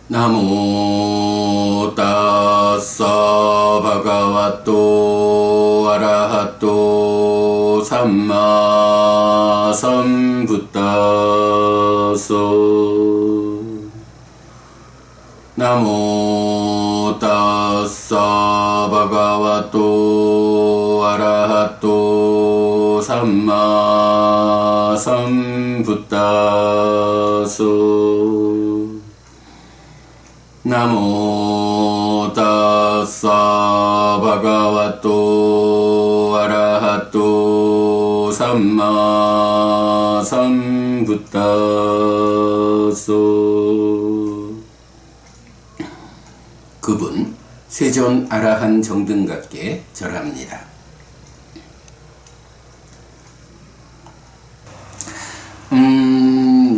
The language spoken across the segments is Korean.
나모 따싸 바가와또 아라하또 삼마 삼붓다소. 나모 따싸 바가와또 아라하또 삼마 삼붓다소. 나모 따싸 바가와또 아라하또 삼마 삼붓다소. 그분 세존 아라한 정등각께 절합니다.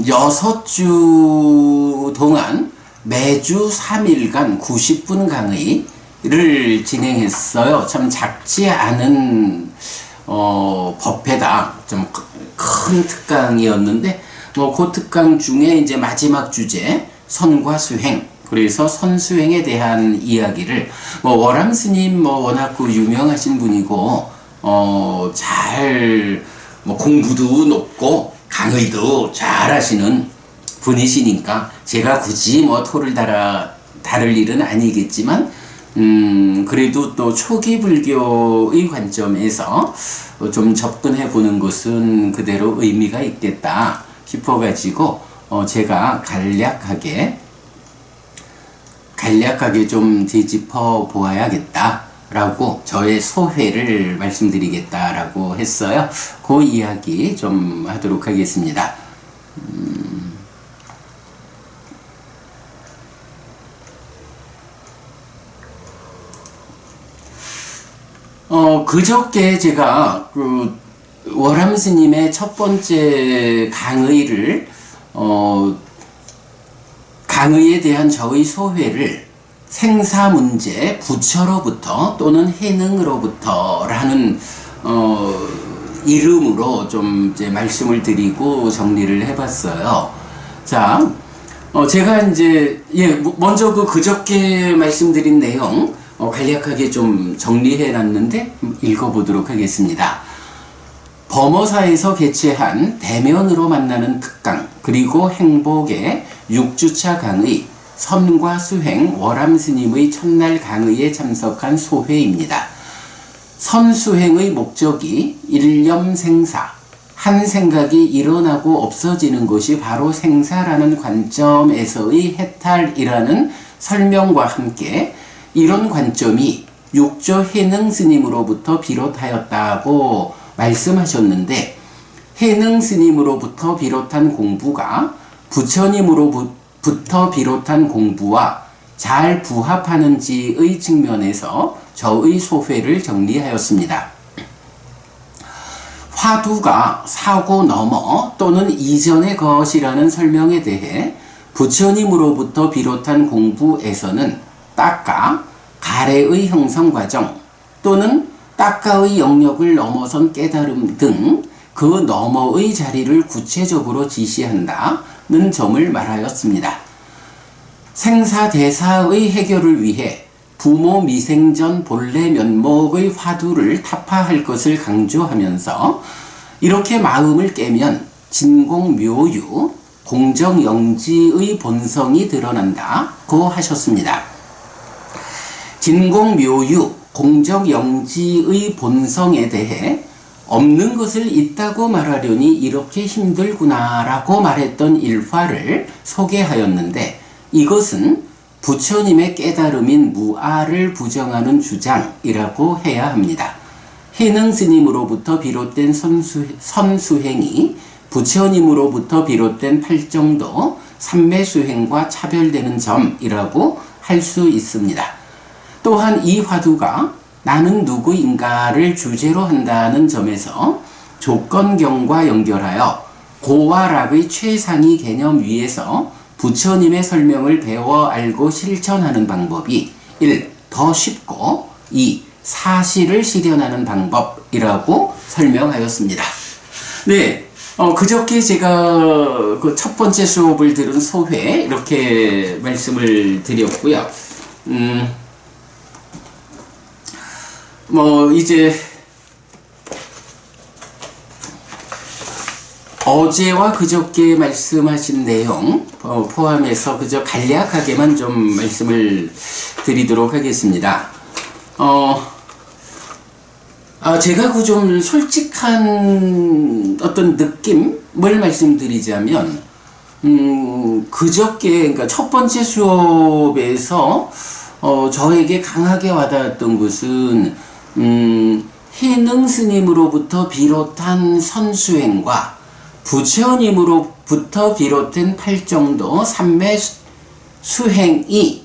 여섯 주 동안 매주 3일간 90분 강의를 진행했어요. 참 작지 않은 법회다. 좀 큰 특강이었는데 그 특강 중에 이제 마지막 주제 선과 수행. 그래서 선수행에 대한 이야기를 월암 스님 워낙 유명하신 분이고 잘 공부도 높고 강의도 잘 하시는 분이시니까 제가 굳이 토를 다룰 일은 아니겠지만 그래도 또 초기 불교의 관점에서 좀 접근해 보는 것은 그대로 의미가 있겠다 싶어 가지고 제가 간략하게 좀 되짚어 보아야겠다 라고 저의 소회를 말씀드리겠다라고 했어요. 그 이야기 좀 하도록 하겠습니다. 그저께 제가 월암 스님의 첫 번째 강의를 강의에 대한 저의 소회를 생사문제 부처로부터 또는 해능으로부터 라는 이름으로 좀 이제 말씀을 드리고 정리를 해봤어요. 자, 제가 이제 먼저 그저께 말씀드린 내용 간략하게 좀 정리해 놨는데 읽어보도록 하겠습니다. 범어사에서 개최한 대면으로 만나는 특강 그리고 행복의 6주차 강의 선과 수행 월암 스님의 첫날 강의에 참석한 소회입니다. 선수행의 목적이 일념생사, 한 생각이 일어나고 없어지는 것이 바로 생사라는 관점에서의 해탈이라는 설명과 함께 이런 관점이 육조 해능 스님으로부터 비롯하였다고 말씀하셨는데 해능 스님으로부터 비롯한 공부가 부처님으로부터 비롯한 공부와 잘 부합하는지의 측면에서 저의 소회를 정리하였습니다. 화두가 사고 넘어 또는 이전의 것이라는 설명에 대해 부처님으로부터 비롯한 공부에서는 따까, 가래의 형성 과정 또는 따까의 영역을 넘어선 깨달음 등 그 너머의 자리를 구체적으로 지시한다는 점을 말하였습니다. 생사대사의 해결을 위해 부모 미생전 본래 면목의 화두를 타파할 것을 강조하면서 이렇게 마음을 깨면 진공묘유, 공정영지의 본성이 드러난다고 하셨습니다. 진공묘유, 공정영지의 본성에 대해 없는 것을 있다고 말하려니 이렇게 힘들구나 라고 말했던 일화를 소개하였는데 이것은 부처님의 깨달음인 무아를 부정하는 주장이라고 해야 합니다. 해능 스님으로부터 비롯된 선수행이 부처님으로부터 비롯된 팔정도 삼매수행과 차별되는 점이라고 할 수 있습니다. 또한 이 화두가 나는 누구인가를 주제로 한다는 점에서 조건경과 연결하여 고와 락의 최상위 개념 위에서 부처님의 설명을 배워 알고 실천하는 방법이 1. 더 쉽고 2. 사실을 실현하는 방법이라고 설명하였습니다. 네, 그저께 제가 그 첫 번째 수업을 들은 소회, 이렇게 말씀을 드렸고요. 이제, 어제와 그저께 말씀하신 내용 포함해서 그저 간략하게만 좀 말씀을 드리도록 하겠습니다. 제가 그 좀 솔직한 어떤 느낌을 말씀드리자면, 그저께, 그러니까 첫 번째 수업에서, 저에게 강하게 와닿았던 것은, 희능 스님으로부터 비롯한 선수행과 부처님으로부터 비롯된 팔정도 삼매 수행이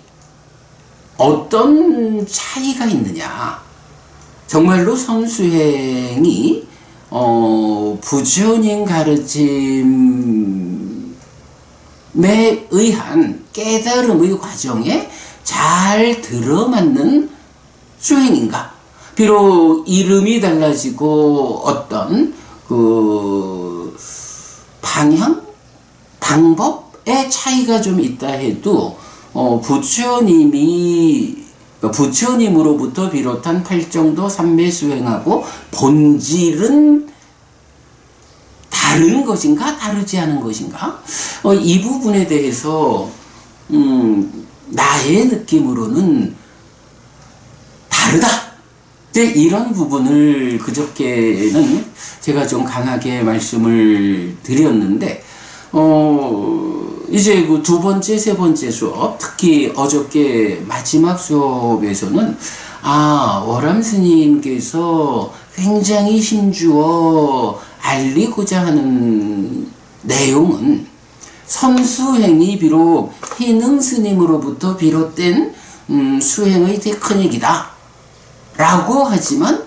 어떤 차이가 있느냐. 정말로 선수행이 부처님 가르침에 의한 깨달음의 과정에 잘 들어맞는 수행인가? 비록 이름이 달라지고 어떤 그 방향, 방법의 차이가 좀 있다 해도 부처님으로부터 비롯한 팔정도 삼매 수행하고 본질은 다른 것인가 다르지 않은 것인가, 이 부분에 대해서 나의 느낌으로는 다르다. 이제 이런 부분을 그저께는 제가 좀 강하게 말씀을 드렸는데, 이제 그 두 번째, 세 번째 수업, 특히 어저께 마지막 수업에서는, 월암 스님께서 굉장히 힘주어 알리고자 하는 내용은, 선수행이 비록 희능 스님으로부터 비롯된 수행의 테크닉이다 라고 하지만,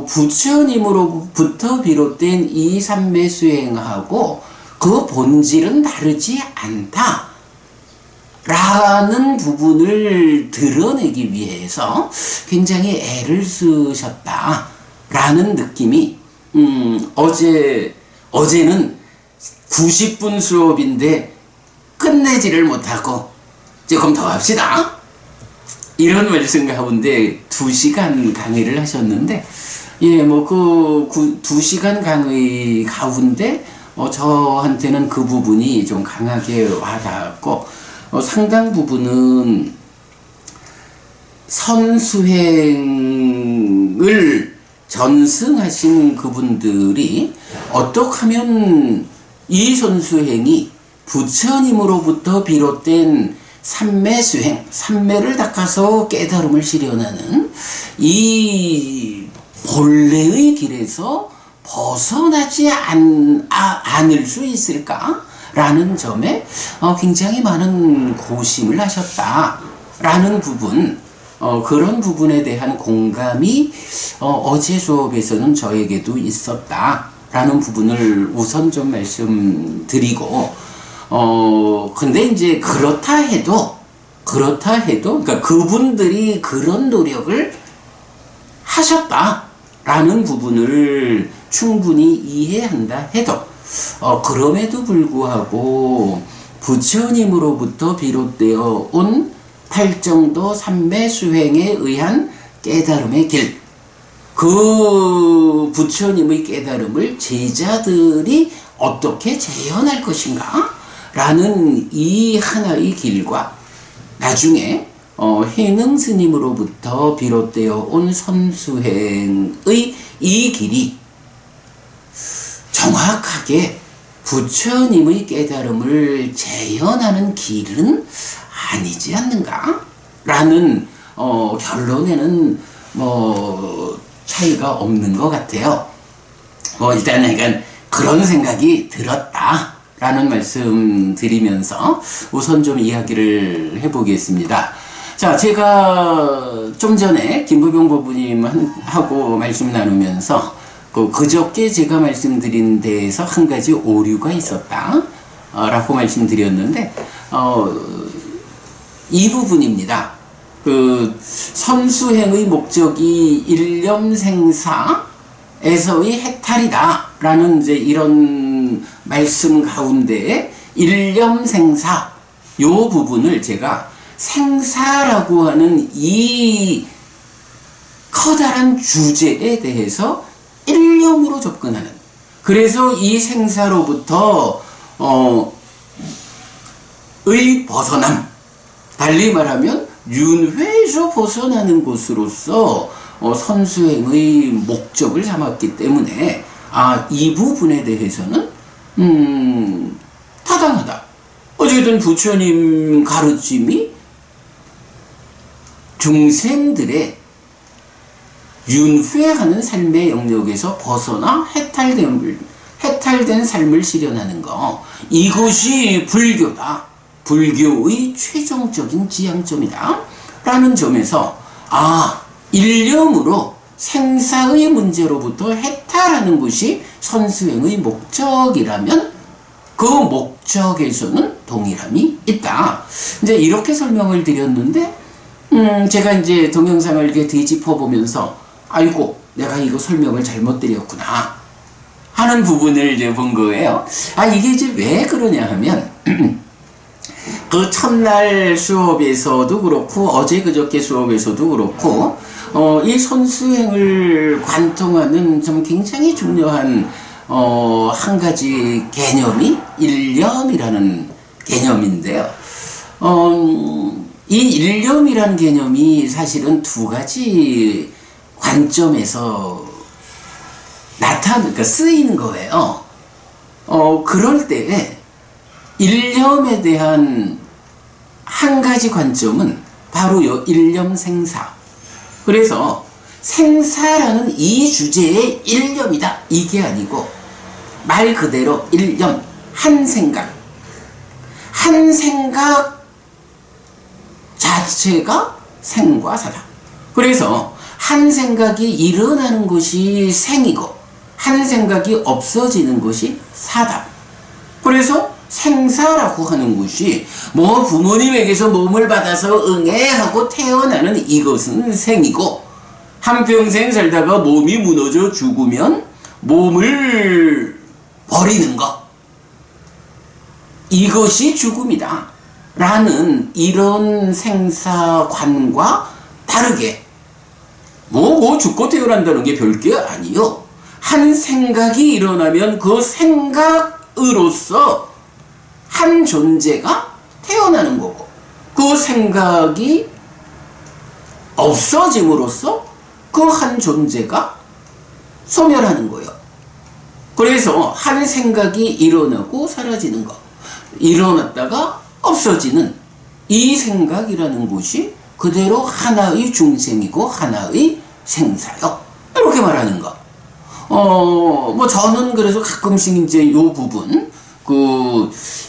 부처님으로부터 비롯된 이 삼매 수행하고 그 본질은 다르지 않다 라는 부분을 드러내기 위해서 굉장히 애를 쓰셨다 라는 느낌이, 어제는 90분 수업인데 끝내지를 못하고 조금 더 합시다 이런 말씀 가운데 2시간 강의를 하셨는데, 그 2시간 강의 가운데 저한테는 그 부분이 좀 강하게 와닿았고, 상당 부분은 선수행을 전승하신 그분들이 어떻게 하면 이 선수행이 부처님으로부터 비롯된 삼매수행, 삼매를 닦아서 깨달음을 실현하는 이 본래의 길에서 벗어나지 않을 수 있을까라는 점에 굉장히 많은 고심을 하셨다라는 부분, 그런 부분에 대한 공감이 어제 수업에서는 저에게도 있었다라는 부분을 우선 좀 말씀드리고, 근데 이제 그렇다 해도, 그러니까 그분들이 그런 노력을 하셨다라는 부분을 충분히 이해한다 해도, 그럼에도 불구하고 부처님으로부터 비롯되어 온 팔정도 삼매 수행에 의한 깨달음의 길, 그 부처님의 깨달음을 제자들이 어떻게 재현할 것인가 라는 이 하나의 길과, 나중에 희능 스님으로부터 비롯되어 온 선수행의 이 길이 정확하게 부처님의 깨달음을 재현하는 길은 아니지 않는가 라는 결론에는 차이가 없는 것 같아요. 일단은 그러니까 그런 생각이 들었다 라는 말씀 드리면서 우선 좀 이야기를 해보겠습니다. 자, 제가 좀 전에 김부병 법부님하고 말씀 나누면서 그저께 제가 말씀드린 데에서 한 가지 오류가 있었다 라고 말씀드렸는데, 이 부분입니다. 그 선수행의 목적이 일념생사에서의 해탈이다 라는 이제 이런 말씀 가운데 일념생사 요 부분을 제가 생사라고 하는 이 커다란 주제에 대해서 일념으로 접근하는, 그래서 이 생사로부터 의 벗어남, 달리 말하면 윤회에서 벗어나는 곳으로서 선수행의 목적을 삼았기 때문에 이 부분에 대해서는 타당하다. 어쨌든 부처님 가르침이 중생들의 윤회하는 삶의 영역에서 벗어나 해탈된 삶을 실현하는 거, 이것이 불교다. 불교의 최종적인 지향점이다. 라는 점에서 일념으로 생사의 문제로부터 해탈하는 것이 선수행의 목적이라면 그 목적에서는 동일함이 있다. 이제 이렇게 설명을 드렸는데, 제가 이제 동영상을 이렇게 뒤집어 보면서, 아이고, 내가 이거 설명을 잘못 드렸구나 하는 부분을 이제 본 거예요. 이게 이제 왜 그러냐 하면, 그 첫날 수업에서도 그렇고, 어제 그저께 수업에서도 그렇고, 이 선수행을 관통하는 좀 굉장히 중요한 한 가지 개념이 일념이라는 개념인데요. 이 일념이라는 개념이 사실은 두 가지 관점에서 그러니까 쓰인 거예요. 그럴 때 일념에 대한 한 가지 관점은 바로 요 일념생사. 그래서 생사라는 이 주제의 일념이다, 이게 아니고 말 그대로 일념, 한 생각 자체가 생과 사다. 그래서 한 생각이 일어나는 것이 생이고 한 생각이 없어지는 것이 사다. 그래서 생사라고 하는 것이 부모님에게서 몸을 받아서 응애하고 태어나는 이것은 생이고, 한평생 살다가 몸이 무너져 죽으면 몸을 버리는 것, 이것이 죽음이다 라는 이런 생사관과 다르게 죽고 태어난다는 게 별게 아니요, 한 생각이 일어나면 그 생각으로서 한 존재가 태어나는 거고, 그 생각이 없어짐으로써 그 한 존재가 소멸하는 거예요. 그래서 한 생각이 일어나고 사라지는 거, 일어났다가 없어지는 이 생각이라는 것이 그대로 하나의 중생이고 하나의 생사요, 이렇게 말하는 거. 저는 그래서 가끔씩 이제 이 부분,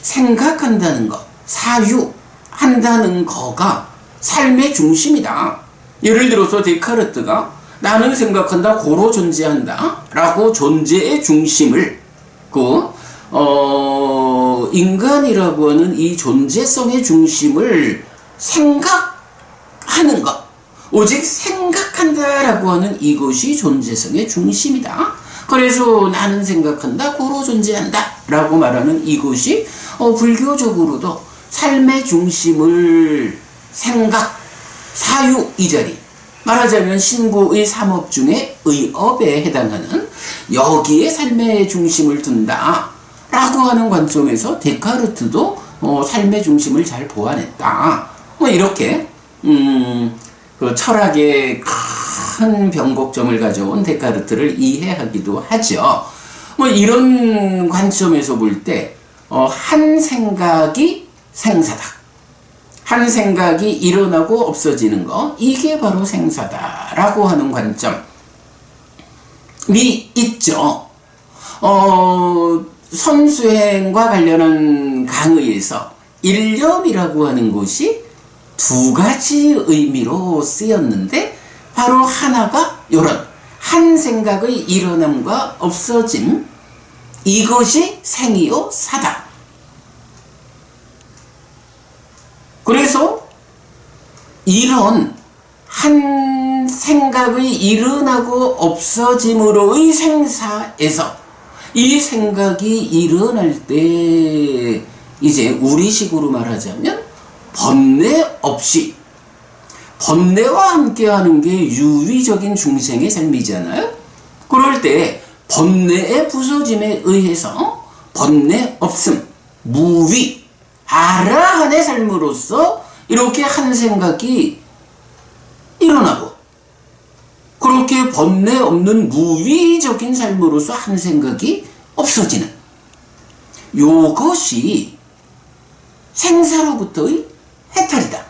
생각한다는 거, 사유한다는 거가 삶의 중심이다. 예를 들어서 데카르트가 나는 생각한다, 고로 존재한다 라고 존재의 중심을, 인간이라고 하는 이 존재성의 중심을 생각하는 것, 오직 생각한다라고 하는 이것이 존재성의 중심이다. 그래서 나는 생각한다, 고로 존재한다 라고 말하는 이것이 불교적으로도 삶의 중심을 생각, 사유, 이 자리, 말하자면 신구의 삼업 중에 의업에 해당하는 여기에 삶의 중심을 둔다 라고 하는 관점에서 데카르트도 삶의 중심을 잘 보완했다. 이렇게 그 철학의 큰 변곡점을 가져온 데카르트를 이해하기도 하죠. 이런 관점에서 볼 때 한 생각이 생사다, 한 생각이 일어나고 없어지는 거, 이게 바로 생사다라고 하는 관점이 있죠. 선수행과 관련한 강의에서 일념이라고 하는 것이 두 가지 의미로 쓰였는데, 바로 하나가 요런 한 생각의 일어남과 없어짐, 이것이 생이요 사다. 그래서 이런 한 생각의 일어나고 없어짐으로의 생사에서 이 생각이 일어날 때 이제 우리식으로 말하자면 번뇌 없이, 번뇌와 함께하는 게 유의적인 중생의 삶이잖아요. 그럴 때 번뇌의 부서짐에 의해서 번뇌 없음, 무위, 아라한의 삶으로서 이렇게 한 생각이 일어나고, 그렇게 번뇌 없는 무위적인 삶으로서 한 생각이 없어지는, 요것이 생사로부터의 해탈이다.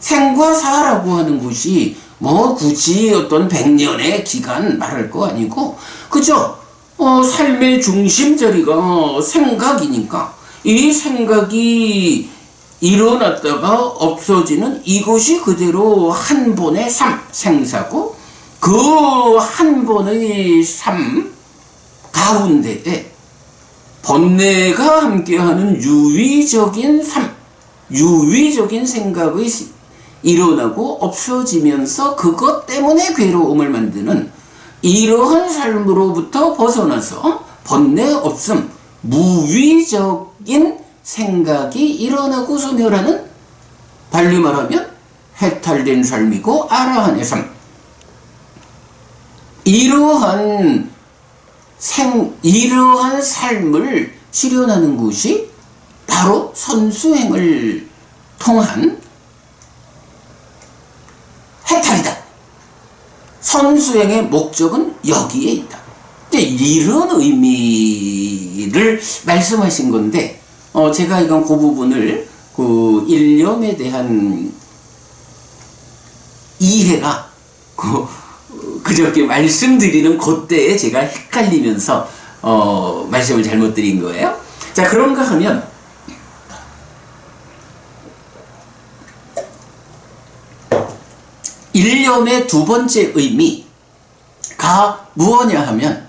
생과 사라고 하는 것이 뭐 굳이 어떤 100년의 기간 말할 거 아니고, 그죠? 삶의 중심 자리가 생각이니까 이 생각이 일어났다가 없어지는 이것이 그대로 한 번의 삶, 생사고, 그 한 번의 삶 가운데에 번뇌가 함께하는 유의적인 삶, 유의적인 생각이 일어나고 없어지면서 그것 때문에 괴로움을 만드는 이러한 삶으로부터 벗어나서 번뇌 없음, 무위적인 생각이 일어나고 소멸하는, 달리 말하면 해탈된 삶이고 아라한의 삶. 이러한 삶을 실현하는 것이 바로 선수행을 통한 해탈이다. 선수행의 목적은 여기에 있다. 이런 의미를 말씀하신 건데, 제가 이건 그 부분을 일념에 대한 이해가 그저께 말씀드리는 그때에 제가 헷갈리면서 말씀을 잘못 드린 거예요. 자, 그런가 하면 일념의 두 번째 의미가 무엇냐 하면,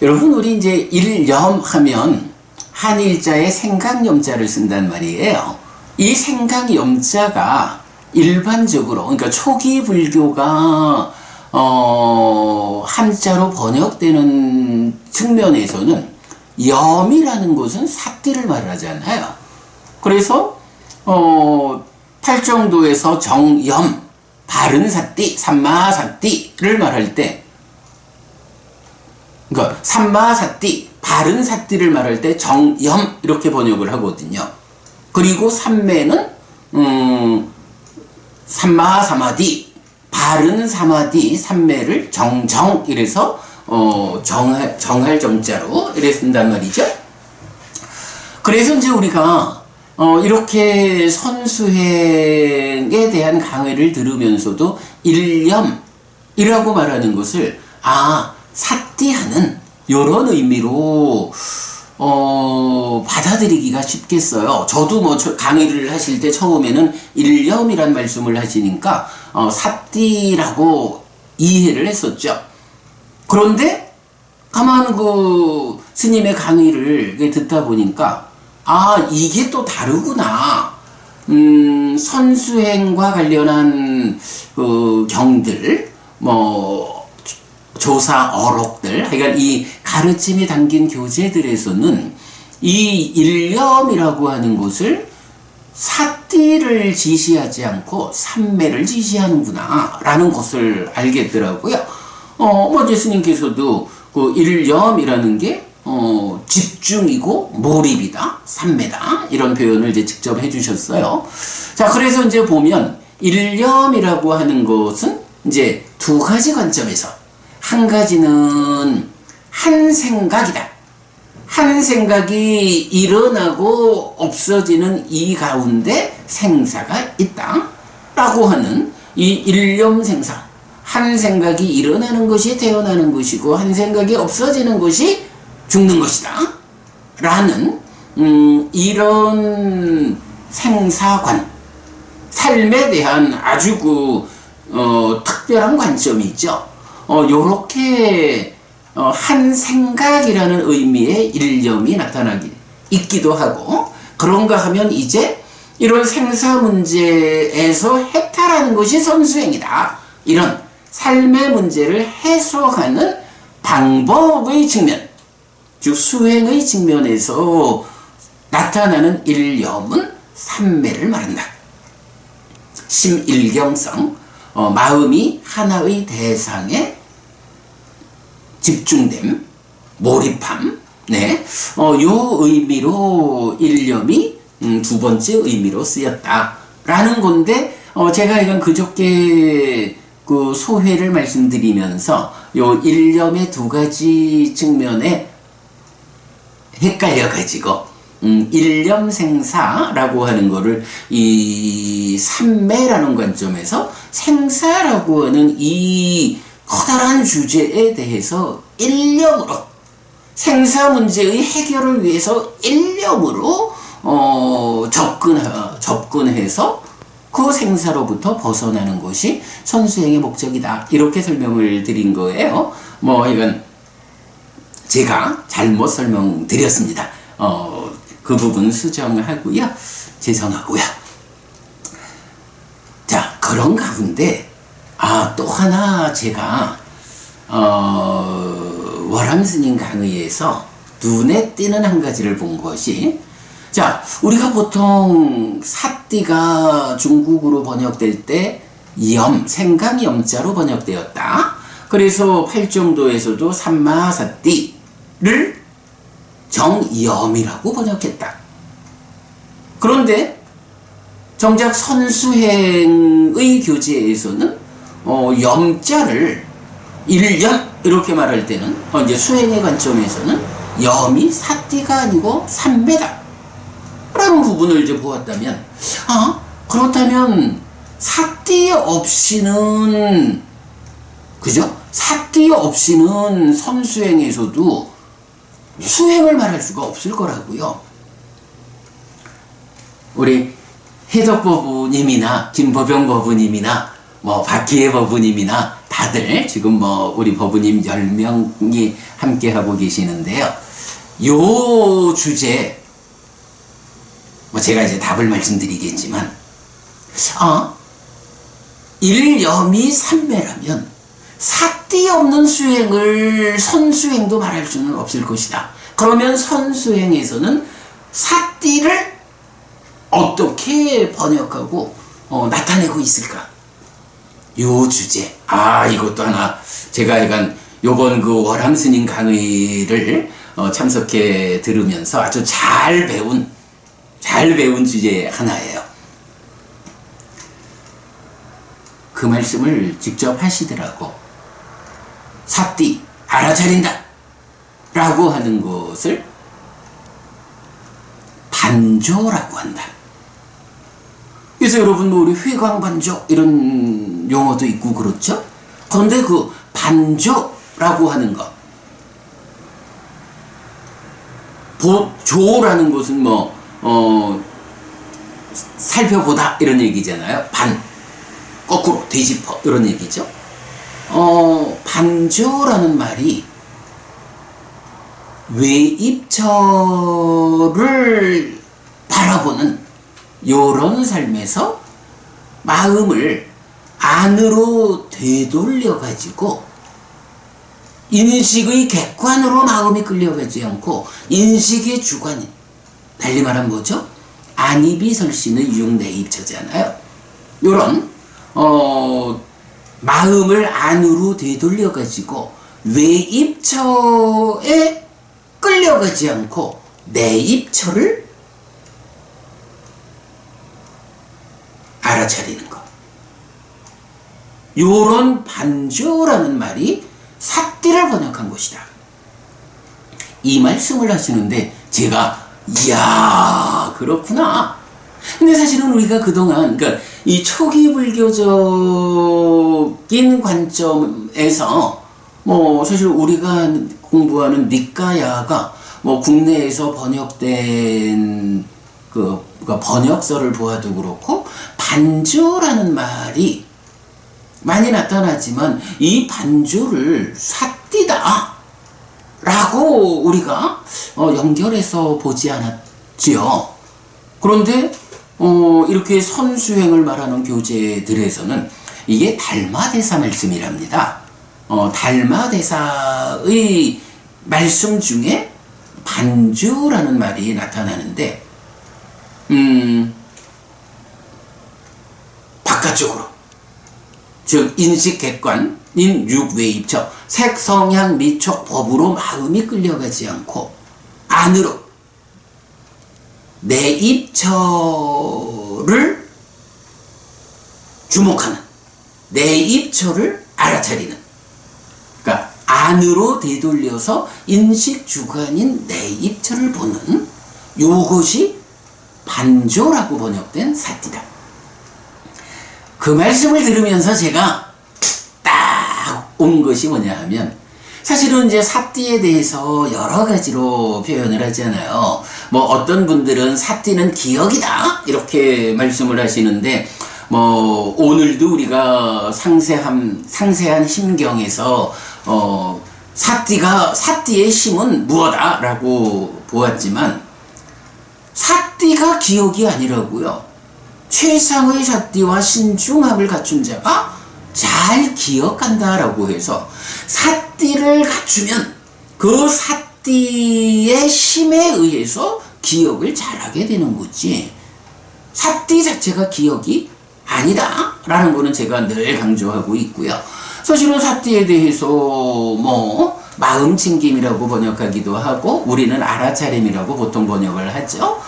여러분 우리 이제 일념 하면 한일자에 생각염자를 쓴단 말이에요. 이 생각염자가 일반적으로, 그러니까 초기 불교가 한자로 번역되는 측면에서는 염이라는 것은 사띠를 말하잖아요. 그래서 팔정도에서 정염, 바른 사띠, 삼마사띠를 말할 때, 그러니까 삼마사띠, 바른 사띠를 말할 때 정염 이렇게 번역을 하거든요. 그리고 삼매는 삼마사마디, 바른 사마디, 삼매를 정정 이래서 정할 정자로 이래 쓴단 말이죠. 그래서 이제 우리가 이렇게 선수행에 대한 강의를 들으면서도 일념이라고 말하는 것을 사띠하는 이런 의미로 받아들이기가 쉽겠어요. 저도 뭐 강의를 하실 때 처음에는 일념이란 말씀을 하시니까 사띠라고 이해를 했었죠. 그런데 가만 스님의 강의를 듣다 보니까 이게 또 다르구나. 선수행과 관련한 경들, 조사 어록들, 그러니까 이 가르침이 담긴 교재들에서는 이 일념이라고 하는 것을 사띠를 지시하지 않고 삼매를 지시하는구나 라는 것을 알겠더라고요. 예수님께서도 그 일념이라는 게 집중이고 몰입이다, 삼매다, 이런 표현을 이제 직접 해주셨어요. 자, 그래서 이제 보면 일념이라고 하는 것은 이제 두 가지 관점에서, 한 가지는 한 생각이다. 한 생각이 일어나고 없어지는 이 가운데 생사가 있다 라고 하는 이 일념생사, 한 생각이 일어나는 것이 태어나는 것이고 한 생각이 없어지는 것이 죽는 것이다 라는 이런 생사관, 삶에 대한 아주 특별한 관점이 있죠. 요렇게 한 생각이라는 의미의 일념이 나타나기 있기도 하고, 그런가 하면 이제 이런 생사 문제에서 해탈하는 것이 선수행이다, 이런 삶의 문제를 해소하는 방법의 측면, 즉 수행의 측면에서 나타나는 일념은 삼매를 말한다. 심일경성, 마음이 하나의 대상에 집중됨, 몰입함, 네, 요 의미로 일념이 두 번째 의미로 쓰였다라는 건데, 제가 이건 그저께 그 소회를 말씀드리면서 요 일념의 두 가지 측면에 헷갈려가지고, 일념생사라고 하는 거를 이 삼매라는 관점에서 생사라고 하는 이 커다란 주제에 대해서 일념으로, 생사 문제의 해결을 위해서 일념으로 접근해서 그 생사로부터 벗어나는 것이 선수행의 목적이다. 이렇게 설명을 드린 거예요. 뭐 이건 제가 잘못 설명드렸습니다. 그 부분 수정하고요. 죄송하고요. 자, 그런 가운데 또 하나 제가 월암스님 강의에서 눈에 띄는 한 가지를 본 것이, 자, 우리가 보통 사띠가 중국어로 번역될 때 염, 생강 염자로 번역되었다. 그래서 팔정도에서도 삼마사띠를 정염이라고 번역했다. 그런데 정작 선수행의 교재에서는 염자를 일염 이렇게 말할 때는 이제 수행의 관점에서는 염이 사띠가 아니고 삼매다 라는 부분을 이제 보았다면, 그렇다면 사띠 없이는, 그죠? 사띠 없이는 선수행에서도 수행을 말할 수가 없을 거라고요. 우리 해덕 법부님이나 김보병 법부님이나 뭐 박희애 법부님이나 다들 지금 뭐 우리 법부님 10명이 함께 하고 계시는데요. 요 주제, 뭐 제가 이제 답을 말씀드리겠지만, 일염이 삼매라면 사띠 없는 수행을 선수행도 말할 수는 없을 것이다. 그러면 선수행에서는 사띠를 어떻게 번역하고 나타내고 있을까? 요 주제, 이것도 하나 제가 약간 요번 그 월암스님 강의를 참석해 들으면서 아주 잘 배운 주제 하나예요. 그 말씀을 직접 하시더라고. 사띠 알아차린다 라고 하는 것을 반조라고 한다. 그래서 여러분 뭐 우리 회광반조 이런 용어도 있고 그렇죠? 그런데 그 반조라고 하는 것, 조라는 것은 뭐 살펴보다 이런 얘기잖아요. 반, 거꾸로 되짚어 이런 얘기죠. 반조라는 말이 외입처를 바라보는 요런 삶에서 마음을 안으로 되돌려 가지고 인식의 객관으로 마음이 끌려가지 않고 인식의 주관인, 달리 말하면 뭐죠? 안입이 설신의 육내입처잖아요. 요런 마음을 안으로 되돌려 가지고 외입처에 끌려가지 않고 내입처를 알아차리는 것. 요런 반조라는 말이 사띠를 번역한 것이다. 이 말씀을 하시는데 제가 이야 그렇구나. 근데 사실은 우리가 그동안 그러니까 이 초기 불교적인 관점에서 뭐 사실 우리가 공부하는 니까야가 뭐 국내에서 번역된 그 번역서를 보아도 그렇고 반조라는 말이 많이 나타나지만 이 반조를 사띠다 라고 우리가 연결해서 보지 않았지요. 그런데 이렇게 선수행을 말하는 교재들에서는 이게 달마대사 말씀이랍니다. 달마대사의 말씀 중에 반주라는 말이 나타나는데, 바깥쪽으로, 즉 인식객관, 인육외입처, 색, 성향, 미촉, 법으로 마음이 끌려가지 않고 안으로 내입처를 주목하는, 내입처를 알아차리는, 그러니까 안으로 되돌려서 인식주관인 내입처를 보는, 요것이 반조라고 번역된 사띠다. 그 말씀을 들으면서 제가 딱 온 것이 뭐냐 하면, 사실은 이제 사띠에 대해서 여러 가지로 표현을 하잖아요. 뭐 어떤 분들은 사띠는 기억이다 이렇게 말씀을 하시는데, 뭐 오늘도 우리가 상세한 심경에서 사띠의 심은 무엇다라고 보았지만, 사띠가 기억이 아니라고요. 최상의 사띠와 신중함을 갖춘 자가 잘 기억한다라고 해서, 사띠를 갖추면 그 사띠의 심에 의해서 기억을 잘하게 되는 거지, 사띠 자체가 기억이 아니다 라는 거는 제가 늘 강조하고 있고요. 사실은 사띠에 대해서 뭐 마음챙김이라고 번역하기도 하고, 우리는 알아차림이라고 보통 번역을 하죠.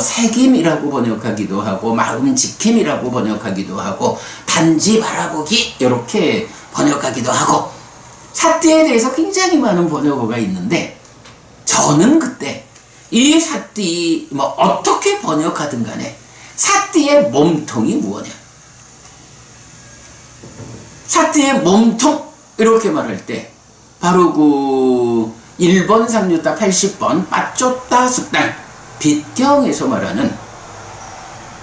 새김이라고 번역하기도 하고, 마음지킴이라고 번역하기도 하고, 단지 바라보기 이렇게 번역하기도 하고, 사띠에 대해서 굉장히 많은 번역어가 있는데, 저는 그때 이 사띠 뭐 어떻게 번역하든 간에 사띠의 몸통이 무엇이냐, 사띠의 몸통 이렇게 말할 때 바로 그 1번 상류타 80번 빠쪼따 숙당 빛경에서 말하는,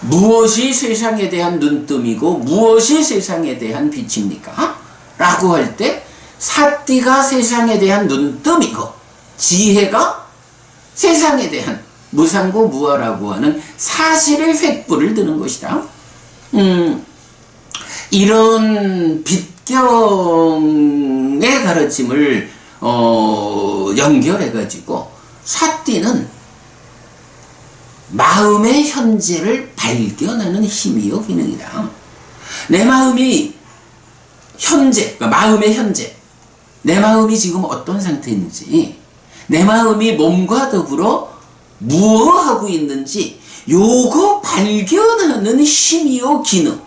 무엇이 세상에 대한 눈뜸이고 무엇이 세상에 대한 빛입니까? 라고 할 때, 사띠가 세상에 대한 눈뜸이고 지혜가 세상에 대한 무상고 무아라고 하는 사실의 횃불을 드는 것이다. 이런 빛경의 가르침을 연결해 가지고, 사띠는 마음의 현재를 발견하는 힘이요 기능이다. 내 마음이 현재, 그러니까 마음의 현재, 내 마음이 지금 어떤 상태인지, 내 마음이 몸과 더불어 무엇 하고 있는지, 요거 발견하는 힘이요 기능.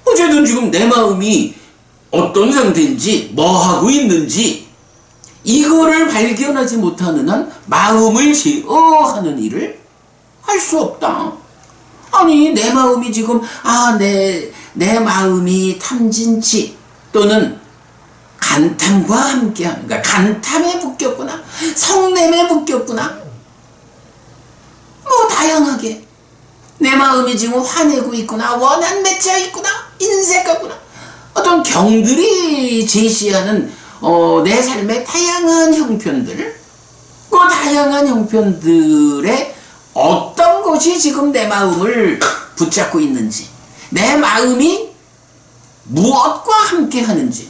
어쨌든 지금 내 마음이 어떤 상태인지, 뭐 하고 있는지, 이거를 발견하지 못하는 한 마음을 제어하는 일을 할 수 없다. 아니, 내 마음이 지금 내 마음이 탐진치 또는 간탐과 함께하는, 그러니까 간탐에 묶였구나, 성냄에 묶였구나, 뭐 다양하게 내 마음이 지금 화내고 있구나, 원한 맺혀 있구나, 인색하구나, 어떤 경들이 제시하는 내 삶의 다양한 형편들, 그 다양한 형편들의 어떤 것이 지금 내 마음을 붙잡고 있는지, 내 마음이 무엇과 함께 하는지,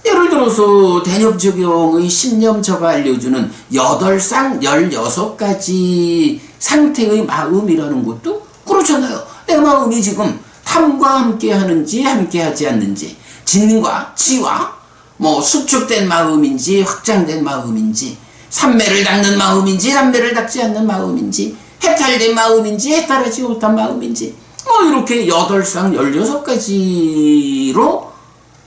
예를 들어서 대nhập 적용의 신념처가 알려주는 8쌍 16가지 상태의 마음이라는 것도 그렇잖아요. 내 마음이 지금 탐과 함께 하는지 함께 하지 않는지, 진과 지와 뭐 수축된 마음인지 확장된 마음인지, 삼매를 닦는 마음인지 삼매를 닦지 않는 마음인지, 해탈된 마음인지 해탈하지 못한 마음인지, 뭐 이렇게 8쌍 16가지로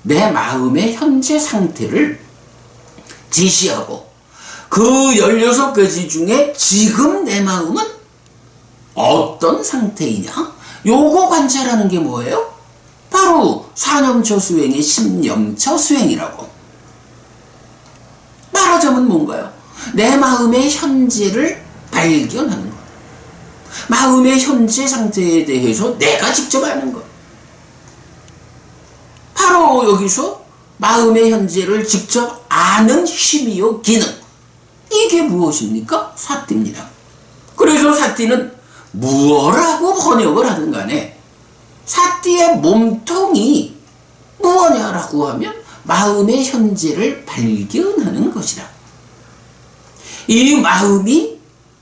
내 마음의 현재 상태를 지시하고, 그 16가지 중에 지금 내 마음은 어떤 상태이냐, 요거 관찰하는 게 뭐예요? 바로 사념처 수행의 심념처 수행이라고. 말하자면 뭔가요? 내 마음의 현재를 발견하는 것, 마음의 현재 상태에 대해서 내가 직접 아는 것, 바로 여기서 마음의 현재를 직접 아는 힘이요 기능, 이게 무엇입니까? 사띠입니다. 그래서 사띠는 무엇라고 번역을 하든 간에, 사띠의 몸통이 무엇냐라고 하면 마음의 현재를 발견하는 것이다. 이 마음이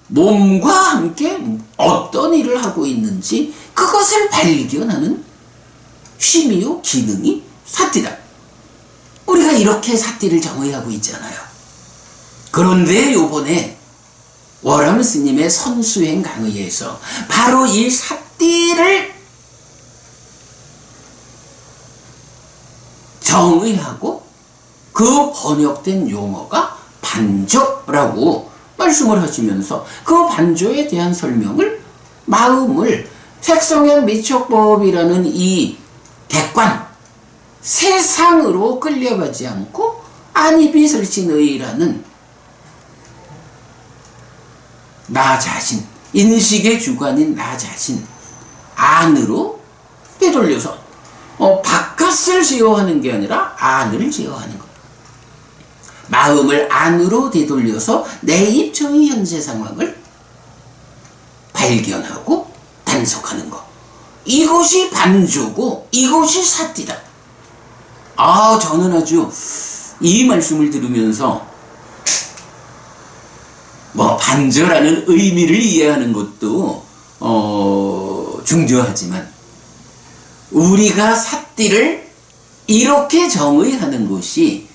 몸과 함께 어떤 일을 하고 있는지 그것을 발견하는 쉼이요 기능이 사띠다. 우리가 이렇게 사띠를 정의하고 있잖아요. 그런데 요번에 월암 스님의 선수행 강의에서 바로 이 사띠를 정의하고 그 번역된 용어가 반조라고 말씀을 하시면서 그 반조에 대한 설명을 마음을 색성행 미촉법이라는 이 객관 세상으로 끌려가지 않고 안이비설신의라는 나 자신, 인식의 주관인 나 자신 안으로 되돌려서 바깥을 제어하는 게 아니라 안을 제어하는 것. 마음을 안으로 되돌려서 내 입처의 현재 상황을 발견하고 단속하는 것. 이것이 반조고 이것이 사띠다. 저는 아주 이 말씀을 들으면서 반조라는 의미를 이해하는 것도 중요하지만 우리가 사띠를 이렇게 정의하는 것이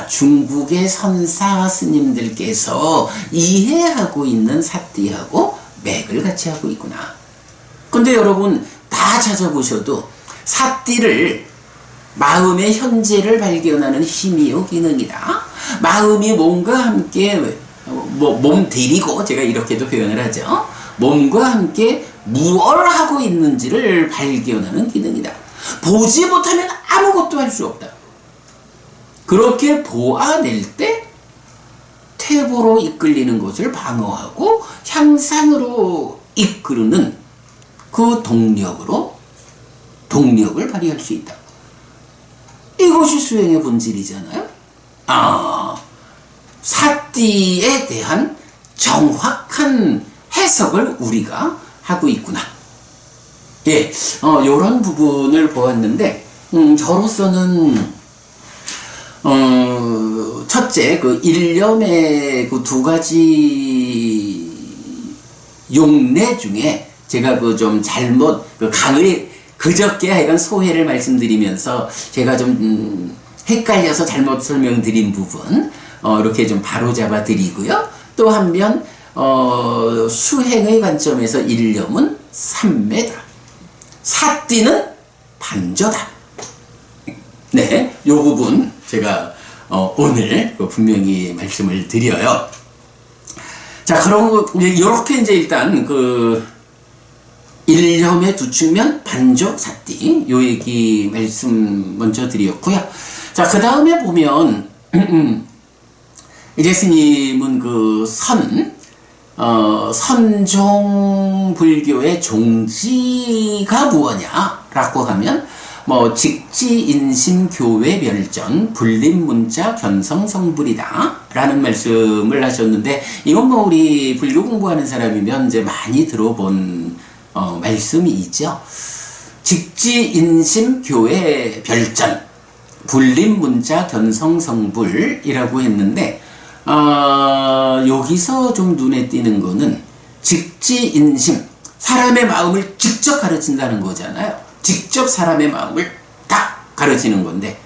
중국의 선사 스님들께서 이해하고 있는 사띠하고 맥을 같이 하고 있구나. 근데 여러분 다 찾아보셔도 사띠를 마음의 현재를 발견하는 힘이요 기능이다. 마음이 몸과 함께 몸 데리고 제가 이렇게도 표현을 하죠. 몸과 함께 무엇을 하고 있는지를 발견하는 기능이다. 보지 못하면 아무것도 할 수 없다. 그렇게 보아낼 때 퇴보로 이끌리는 것을 방어하고 향상으로 이끄는 그 동력을 발휘할 수 있다. 이것이 수행의 본질이잖아요. 사띠에 대한 정확한 해석을 우리가 하고 있구나. 예, 요런 부분을 보았는데, 저로서는, 첫째, 일념의 그 두 가지 용례 중에 제가 좀 잘못, 그저께 하여간 소회를 말씀드리면서 제가 좀, 헷갈려서 잘못 설명드린 부분, 이렇게 좀 바로잡아 드리고요. 또 한편, 수행의 관점에서 일념은 삼매더라. 사띠는 반조다. 네, 요 부분 제가 오늘 분명히 말씀을 드려요. 자, 그럼 이렇게 이제 일단 일념의 두 측면 반조 사띠 요 얘기 말씀 먼저 드렸고요. 자, 그 다음에 보면 이제 스님은 선종 불교의 종지가 무엇냐라고 하면 직지 인심 교회 별전 불림 문자 견성 성불이다 라는 말씀을 하셨는데, 이건 우리 불교 공부하는 사람이면 이제 많이 들어본 말씀이 있죠. 직지 인심 교회 별전 불림 문자 견성 성불이라고 했는데, 여기서 좀 눈에 띄는 거는 직지인심, 사람의 마음을 직접 가르친다는 거잖아요. 직접 사람의 마음을 딱 가르치는 건데,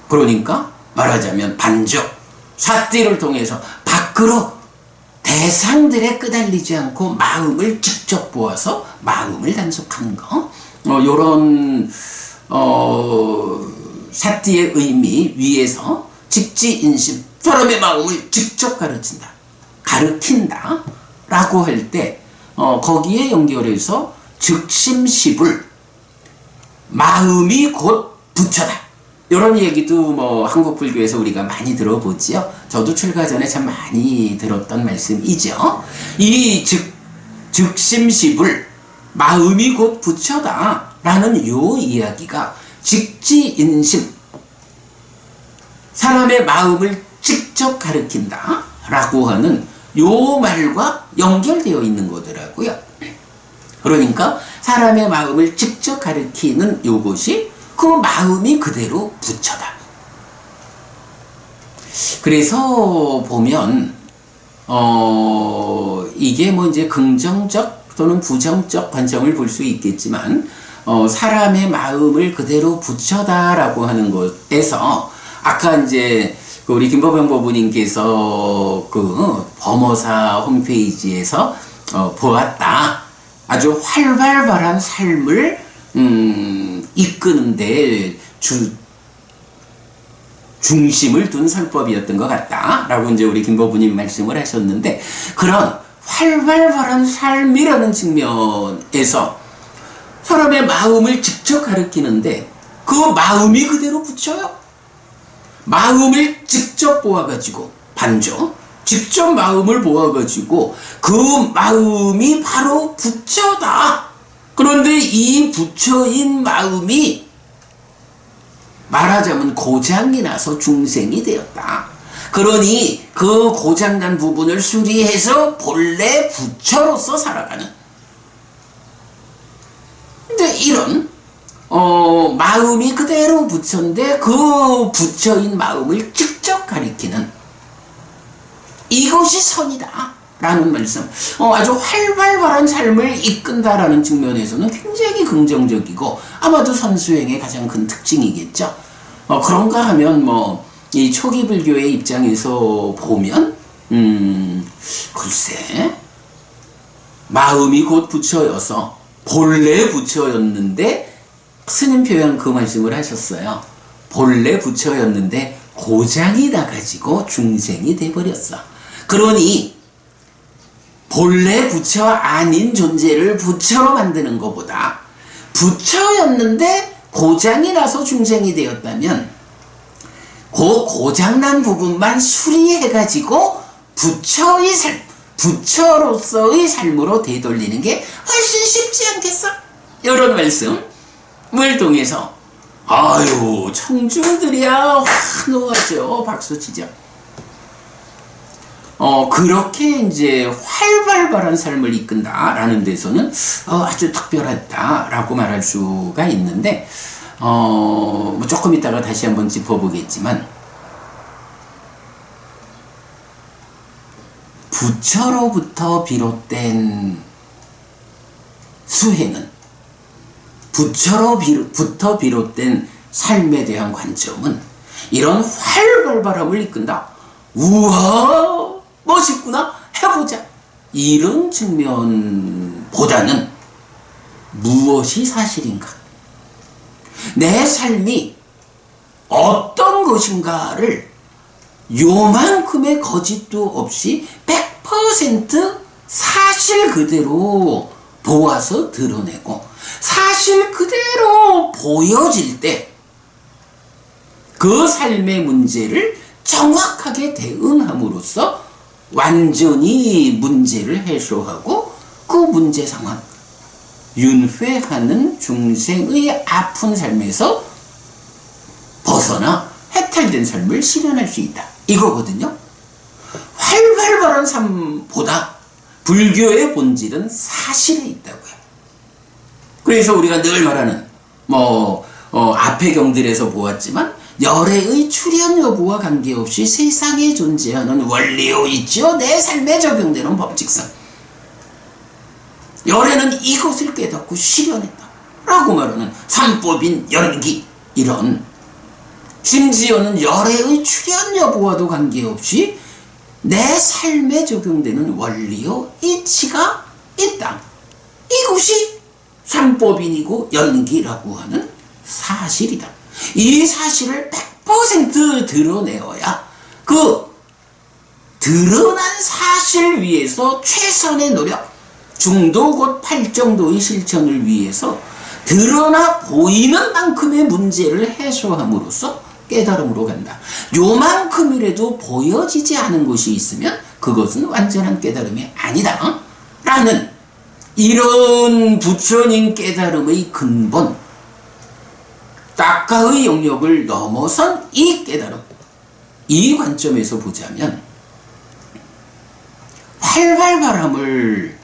그러니까 말하자면 반조, 사띠를 통해서 밖으로 대상들에 끄달리지 않고 마음을 직접 보아서 마음을 단속하는 거, 요런 사띠의 의미 위에서 직지인심, 사람의 마음을 직접 가르친다 라고 할 때 거기에 연결해서 즉심시불, 마음이 곧 부처다, 이런 얘기도 한국 불교에서 우리가 많이 들어보지요. 저도 출가 전에 참 많이 들었던 말씀이죠. 이 즉심시불, 마음이 곧 부처다 라는 요 이야기가 직지인심, 사람의 마음을 직접 가르친다 라고 하는 요 말과 연결되어 있는 거더라고요. 그러니까 사람의 마음을 직접 가르치는 요것이 그 마음이 그대로 부처다. 그래서 보면 이게 뭐 이제 긍정적 또는 부정적 관점을 볼 수 있겠지만 사람의 마음을 그대로 부처다라고 하는 것에서 아까 이제 우리 김보병 법부님께서 그 범어사 홈페이지에서 보았다. 아주 활발한 삶을 이끄는데 중심을 둔 설법이었던 것 같다라고 이제 우리 김보부님 말씀을 하셨는데, 그런 활발한 삶이라는 측면에서 사람의 마음을 직접 가리키는데 그 마음이 그대로 부처요. 마음을 직접 보아가지고 반죠. 직접 마음을 보아가지고 그 마음이 바로 부처다. 그런데 이 부처인 마음이 말하자면 고장이 나서 중생이 되었다. 그러니 그 고장난 부분을 수리해서 본래 부처로서 살아가는. 근데 이런 마음이 그대로 부처인데 그 부처인 마음을 직접 가리키는 이것이 선이다 라는 말씀. 아주 활발한 삶을 이끈다라는 측면에서는 굉장히 긍정적이고 아마도 선수행의 가장 큰 특징이겠죠. 그런가 하면 이 초기 불교의 입장에서 보면 글쎄, 마음이 곧 부처여서 본래 부처였는데, 스님 표현 그 말씀을 하셨어요. 본래 부처였는데 고장이 나가지고 중생이 돼버렸어. 그러니 본래 부처 아닌 존재를 부처로 만드는 것보다 부처였는데 고장이 나서 중생이 되었다면 그 고장난 부분만 수리해가지고 부처의 삶, 부처로서의 삶으로 되돌리는 게 훨씬 쉽지 않겠어? 이런 말씀을 통해서 아유, 청중들이야 환호하죠. 박수치죠. 그렇게 이제 활발한 삶을 이끈다라는 데서는 아주 특별하다라고 말할 수가 있는데, 뭐 조금 이따가 다시 한번 짚어보겠지만, 부처로부터 비롯된 수행은, 부처로부터 비롯된 삶에 대한 관점은 이런 활발함을 이끈다. 우와, 멋있구나, 해보자, 이런 측면보다는 무엇이 사실인가, 내 삶이 어떤 것인가를 요만큼의 거짓도 없이 100% 사실 그대로 보아서 드러내고 사실 그대로 보여질 때 그 삶의 문제를 정확하게 대응함으로써 완전히 문제를 해소하고 그 문제 상황, 윤회하는 중생의 아픈 삶에서 벗어나 해탈된 삶을 실현할 수 있다. 이거거든요. 활발한 삶보다 불교의 본질은 사실에 있다고요. 그래서 우리가 늘 말하는 앞의 경들에서 보았지만 열애의 출현 여부와 관계없이 세상에 존재하는 원리요 있지요. 내 삶에 적용되는 법칙성. 열애는 이것을 깨닫고 실현했다 라고 말하는 삼법인 연기, 이런, 심지어는 열애의 출현 여부와도 관계없이 내 삶에 적용되는 원리요 이치가 있다. 이것이 삼법인이고 연기라고 하는 사실이다. 이 사실을 100% 드러내어야 그 드러난 사실 위에서 최선의 노력, 중도 곧 팔정도의 실천을 위해서 드러나 보이는 만큼의 문제를 해소함으로써 깨달음으로 간다. 요만큼이라도 보여지지 않은 것이 있으면 그것은 완전한 깨달음이 아니다 라는 이런 부처님 깨달음의 근본, 딱가의 영역을 넘어선 이 깨달음, 이 관점에서 보자면 활발함을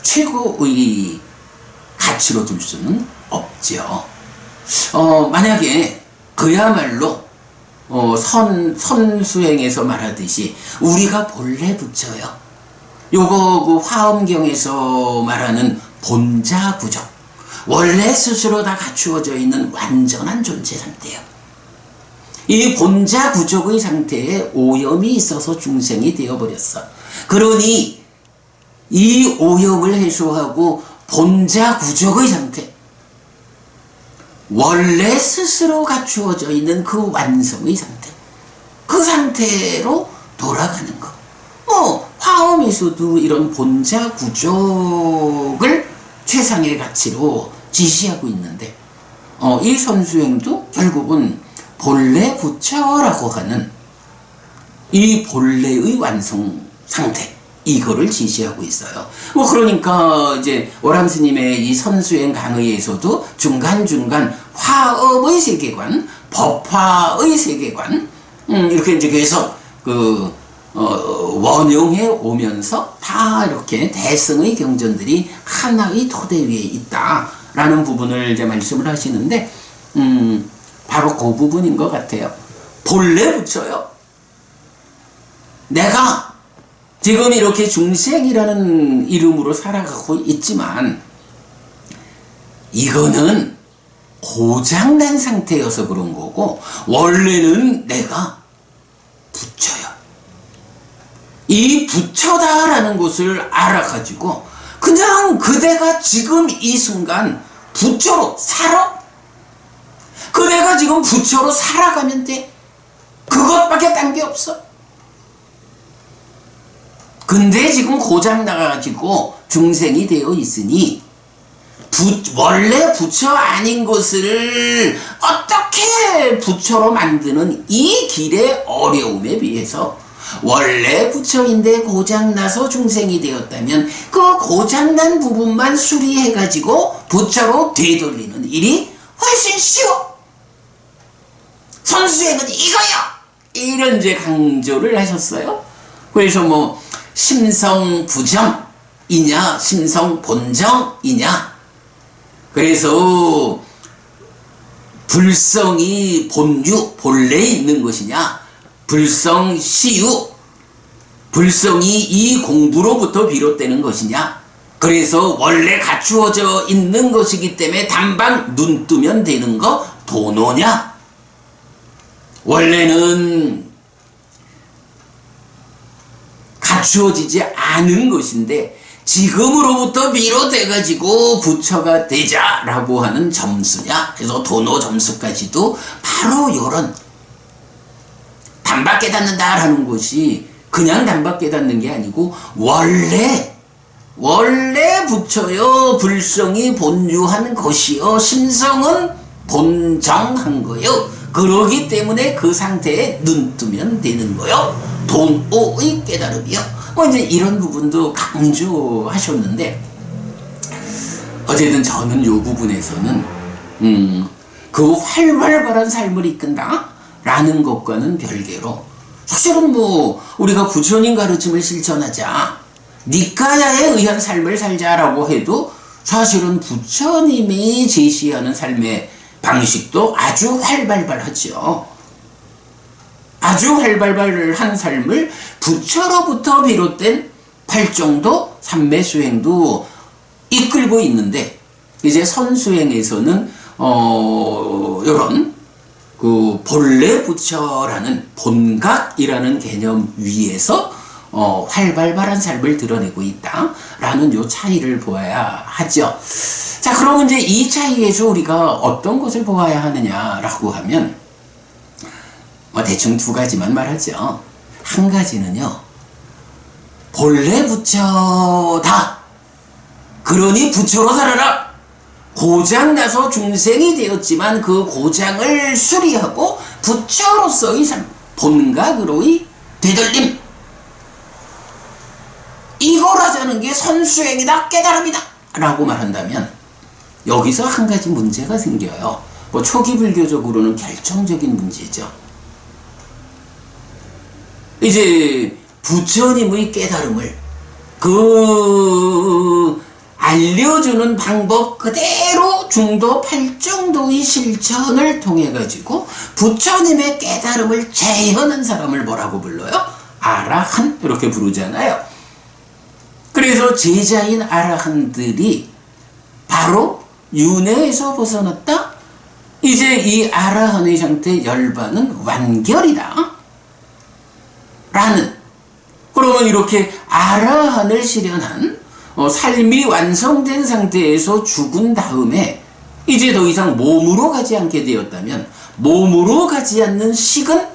최고의 가치로 둘 수는 없죠. 만약에 그야말로 선수행에서 말하듯이 우리가 본래 부처요. 요거 그 화엄경에서 말하는 본자 부적, 원래 스스로 다 갖추어져 있는 완전한 존재 상태예요. 이 본자 부족의 상태에 오염이 있어서 중생이 되어버렸어. 그러니 이 오염을 해소하고 본자 부족의 상태, 원래 스스로 갖추어져 있는 그 완성의 상태, 그 상태로 돌아가는 것. 화엄에서도 이런 본자 구족을 최상의 가치로 지시하고 있는데, 이 선수행도 결국은 본래 부처라고 하는 이 본래의 완성 상태, 이거를 지시하고 있어요. 그러니까 이제 오람 스님의 이 선수행 강의에서도 중간중간 화엄의 세계관, 법화의 세계관, 이렇게 이제 계속 원용해 오면서 다 이렇게 대승의 경전들이 하나의 토대 위에 있다라는 부분을 이제 말씀을 하시는데, 바로 그 부분인 것 같아요. 본래 부처요. 내가 지금 이렇게 중생이라는 이름으로 살아가고 있지만 이거는 고장난 상태여서 그런 거고, 원래는 내가 부처요. 이 부처다라는 것을 알아가지고 그냥 그대가 지금 이 순간 부처로 살아. 그대가 지금 부처로 살아가면 돼. 그것밖에 딴 게 없어. 근데 지금 고장 나가지고 중생이 되어 있으니 원래 부처 아닌 것을 어떻게 부처로 만드는 이 길의 어려움에 비해서 원래 부처인데 고장나서 중생이 되었다면 그 고장난 부분만 수리해가지고 부처로 되돌리는 일이 훨씬 쉬워. 선수행은 이거야! 이런 이제 강조를 하셨어요. 그래서 심성 부정이냐 심성 본정이냐, 그래서 불성이 본유 본래에 있는 것이냐, 불성 시유 불성이 이 공부로부터 비롯되는 것이냐, 그래서 원래 갖추어져 있는 것이기 때문에 단방 눈 뜨면 되는 거 도노냐, 원래는 갖추어지지 않은 것인데 지금으로부터 비롯돼가지고 부처가 되자라고 하는 점수냐, 그래서 도노 점수까지도 바로 이런 단박 깨닫는다라는 것이 그냥 단박 깨닫는 게 아니고 원래 부처요 불성이 본유한 것이요 심성은 본정한 거요. 그러기 때문에 그 상태에 눈 뜨면 되는 거요. 돈오의 깨달음이요. 이제 이런 부분도 강조하셨는데, 어쨌든 저는 이 부분에서는 그 활발한 삶을 이끈다 라는 것과는 별개로, 사실은 우리가 부처님 가르침을 실천하자, 니까야에 의한 삶을 살자라고 해도 사실은 부처님이 제시하는 삶의 방식도 아주 활발하죠. 아주 활발한 삶을 부처로부터 비롯된 팔정도 삼매수행도 이끌고 있는데, 이제 선수행에서는 요런 그 본래 부처라는 본각이라는 개념 위에서 활발한 삶을 드러내고 있다라는 요 차이를 보아야 하죠. 자, 그러면 이제 이 차이에서 우리가 어떤 것을 보아야 하느냐라고 하면 대충 두 가지만 말하죠. 한 가지는요, 본래 부처다. 그러니 부처로 살아라. 고장나서 중생이 되었지만 그 고장을 수리하고 부처로서의 삶, 본각으로의 되돌림, 이걸 하자는 게 선수행이다, 깨달음이다 라고 말한다면 여기서 한 가지 문제가 생겨요. 초기 불교적으로는 결정적인 문제죠. 이제 부처님의 깨달음을 그 알려주는 방법 그대로 중도 8정도의 실천을 통해 가지고 부처님의 깨달음을 재현한 사람을 뭐라고 불러요? 아라한 이렇게 부르잖아요. 그래서 제자인 아라한들이 바로 윤회에서 벗어났다? 이제 이 아라한의 상태 열반은 완결이다 라는, 그러면 이렇게 아라한을 실현한 삶이 완성된 상태에서 죽은 다음에 이제 더 이상 몸으로 가지 않게 되었다면, 몸으로 가지 않는 식은,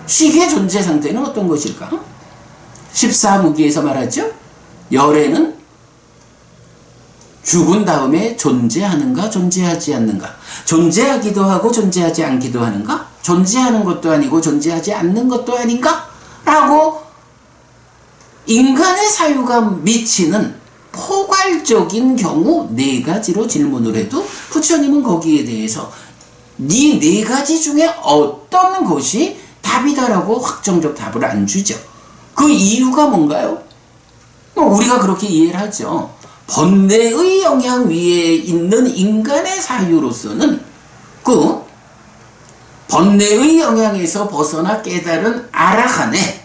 식의 존재 상태는 어떤 것일까? 14무기에서 말하죠. 열애는 죽은 다음에 존재하는가 존재하지 않는가, 존재하기도 하고 존재하지 않기도 하는가, 존재하는 것도 아니고 존재하지 않는 것도 아닌가 라고 인간의 사유가 미치는 포괄적인 경우 네 가지로 질문을 해도 부처님은 거기에 대해서 네 네 가지 중에 어떤 것이 답이다라고 확정적 답을 안 주죠. 그 이유가 뭔가요? 우리가 그렇게 이해를 하죠. 번뇌의 영향 위에 있는 인간의 사유로서는 그 번뇌의 영향에서 벗어나 깨달은 아라한에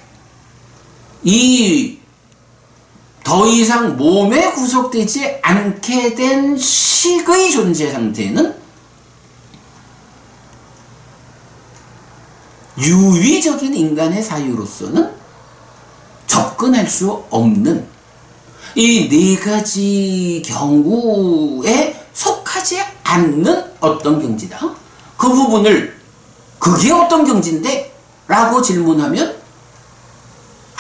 이 더 이상 몸에 구속되지 않게 된 식의 존재 상태는 유의적인 인간의 사유로서는 접근할 수 없는 이 네 가지 경우에 속하지 않는 어떤 경지다. 그 부분을 그게 어떤 경지인데? 라고 질문하면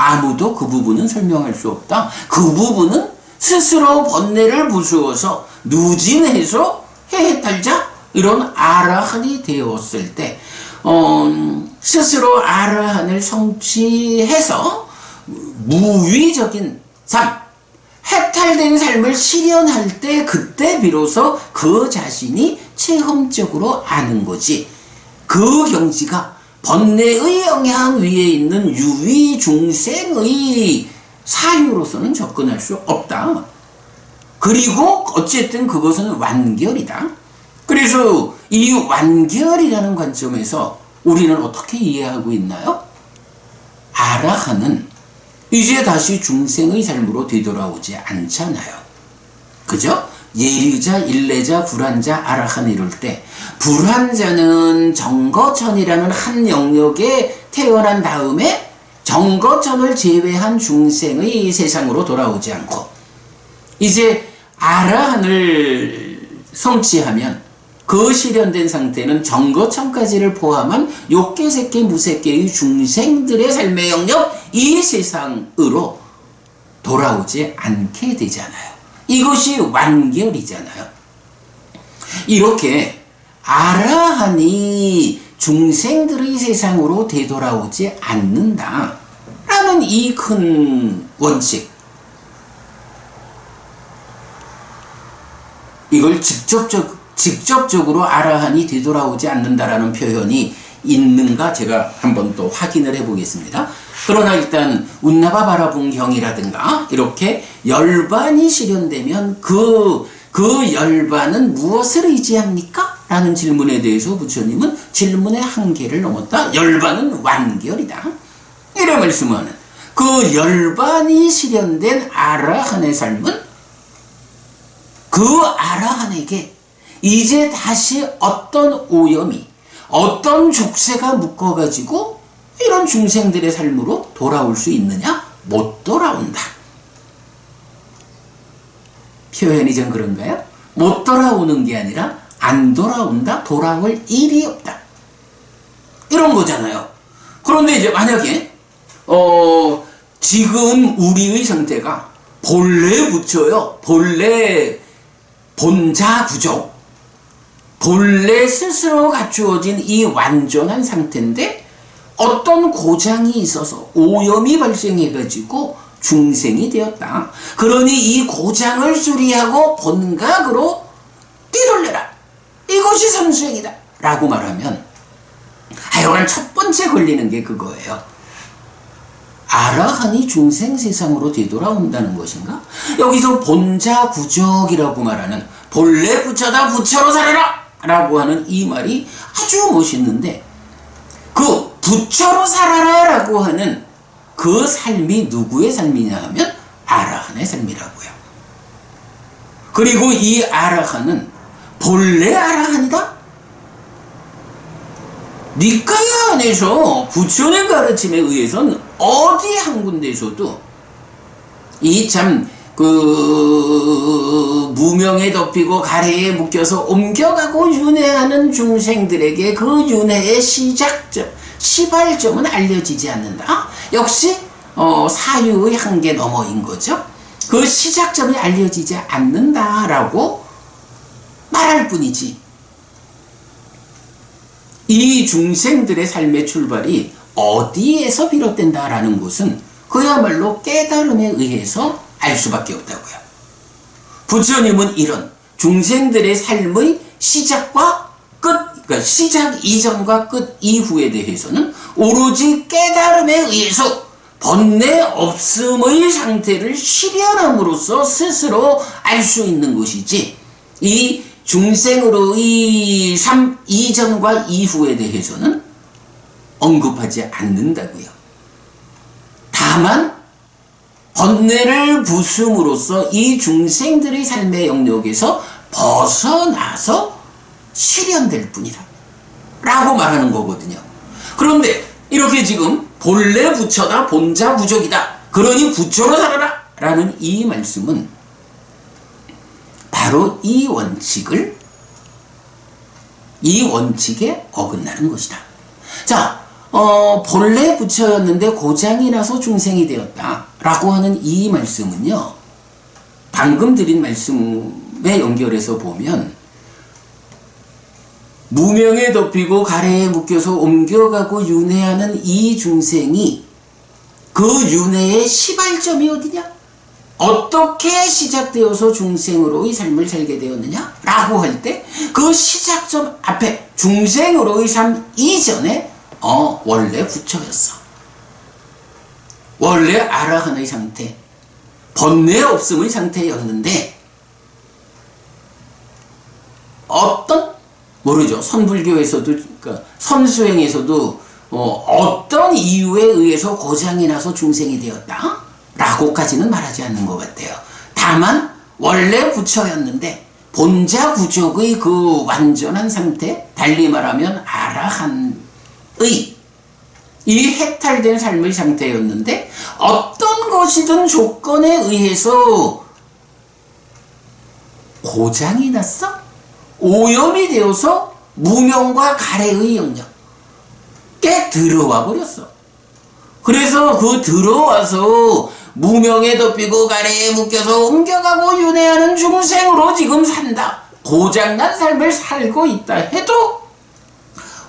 아무도 그 부분은 설명할 수 없다. 그 부분은 스스로 번뇌를 부수어서 누진해서 해탈자 이런 아라한이 되었을 때 스스로 아라한을 성취해서 무위적인 삶, 해탈된 삶을 실현할 때 그때 비로소 그 자신이 체험적으로 아는 거지. 그 경지가 번뇌의 영향 위에 있는 유의 중생의 사유로서는 접근할 수 없다. 그리고 어쨌든 그것은 완결이다. 그래서 이 완결이라는 관점에서 우리는 어떻게 이해하고 있나요? 아라한은 이제 다시 중생의 삶으로 되돌아오지 않잖아요. 그죠? 예류자, 일례자, 불환자, 아라한 이럴 때 불환자는 정거천이라는 한 영역에 태어난 다음에 정거천을 제외한 중생의 세상으로 돌아오지 않고 이제 아라한을 성취하면 그 실현된 상태는 정거천까지를 포함한 욕계, 색계, 무색계의 중생들의 삶의 영역 이 세상으로 돌아오지 않게 되잖아요. 이것이 완결이잖아요. 이렇게 아라한이 중생들의 세상으로 되돌아오지 않는다 라는 이 큰 원칙, 이걸 직접적으로 아라한이 되돌아오지 않는다라는 표현이 있는가 제가 한번 또 확인을 해보겠습니다. 그러나 일단 운나바 바라bun경이라든가 이렇게 열반이 실현되면 그 열반은 무엇을 의지합니까? 라는 질문에 대해서 부처님은 질문의 한계를 넘었다. 열반은 완결이다. 이래 말씀하는 그 열반이 실현된 아라한의 삶은 그 아라한에게 이제 다시 어떤 오염이, 어떤 족쇄가 묶어가지고 이런 중생들의 삶으로 돌아올 수 있느냐? 못 돌아온다. 표현이 좀 그런가요? 못 돌아오는 게 아니라 안 돌아온다, 돌아올 일이 없다. 이런 거잖아요. 그런데 이제 만약에 지금 우리의 상태가 본래 부처요, 본래 본자 부족, 본래 스스로 갖추어진 이 완전한 상태인데 어떤 고장이 있어서 오염이 발생해가지고 중생이 되었다. 그러니 이 고장을 수리하고 본각으로 뛰돌려라. 이것이 선수행이다. 라고 말하면 하여간 첫 번째 걸리는 게 그거예요. 아라한이 중생 세상으로 되돌아온다는 것인가? 여기서 본자 부족이라고 말하는 본래 부처다 부처로 살아라! 라고 하는 이 말이 아주 멋있는데 그 부처로 살아라 라고 하는 그 삶이 누구의 삶이냐 하면 아라한의 삶이라고요. 그리고 이 아라한은 본래 아라한이다? 니카야 안에서 부처의 가르침에 의해서는 어디 한 군데에서도 이 참 무명에 덮이고 가래에 묶여서 옮겨가고 윤회하는 중생들에게 그 윤회의 시작점, 시발점은 알려지지 않는다. 역시 사유의 한계 너머인 거죠. 그 시작점이 알려지지 않는다라고 말할 뿐이지. 이 중생들의 삶의 출발이 어디에서 비롯된다라는 것은 그야말로 깨달음에 의해서 알 수밖에 없다고요. 부처님은 이런 중생들의 삶의 시작과 끝, 그러니까 시작 이전과 끝 이후에 대해서는 오로지 깨달음에 의해서 번뇌 없음의 상태를 실현함으로써 스스로 알 수 있는 것이지, 이 중생으로의 삶 이전과 이후에 대해서는 언급하지 않는다고요. 다만 번뇌를 부숨으로써 이 중생들의 삶의 영역에서 벗어나서 실현될 뿐이다 라고 말하는 거거든요. 그런데 이렇게 지금 본래 부처다 본자 부족이다 그러니 부처로 살아라 라는 이 말씀은 바로 이 원칙에 어긋나는 것이다. 자, 본래 부처였는데 고장이 나서 중생이 되었다 라고 하는 이 말씀은요, 방금 드린 말씀에 연결해서 보면 무명에 덮이고 가래에 묶여서 옮겨가고 윤회하는 이 중생이 그 윤회의 시발점이 어디냐? 어떻게 시작되어서 중생으로의 삶을 살게 되었느냐? 라고 할 때 그 시작점 앞에 중생으로의 삶 이전에 원래 부처였어. 원래 아라한의 상태, 번뇌 없음의 상태였는데 어떤 모르죠. 선불교에서도 그러니까 선수행에서도 어떤 이유에 의해서 고장이 나서 중생이 되었다 라고까지는 말하지 않는 것 같아요. 다만 원래 부처였는데 본자 부족의 그 완전한 상태, 달리 말하면 아라한의 이 해탈된 삶의 상태였는데 어떤 것이든 조건에 의해서 고장이 났어? 오염이 되어서 무명과 가래의 영역에 들어와 버렸어. 그래서 그 들어와서 무명에 덮이고 가래에 묶여서 옮겨가고 윤회하는 중생으로 지금 산다. 고장난 삶을 살고 있다 해도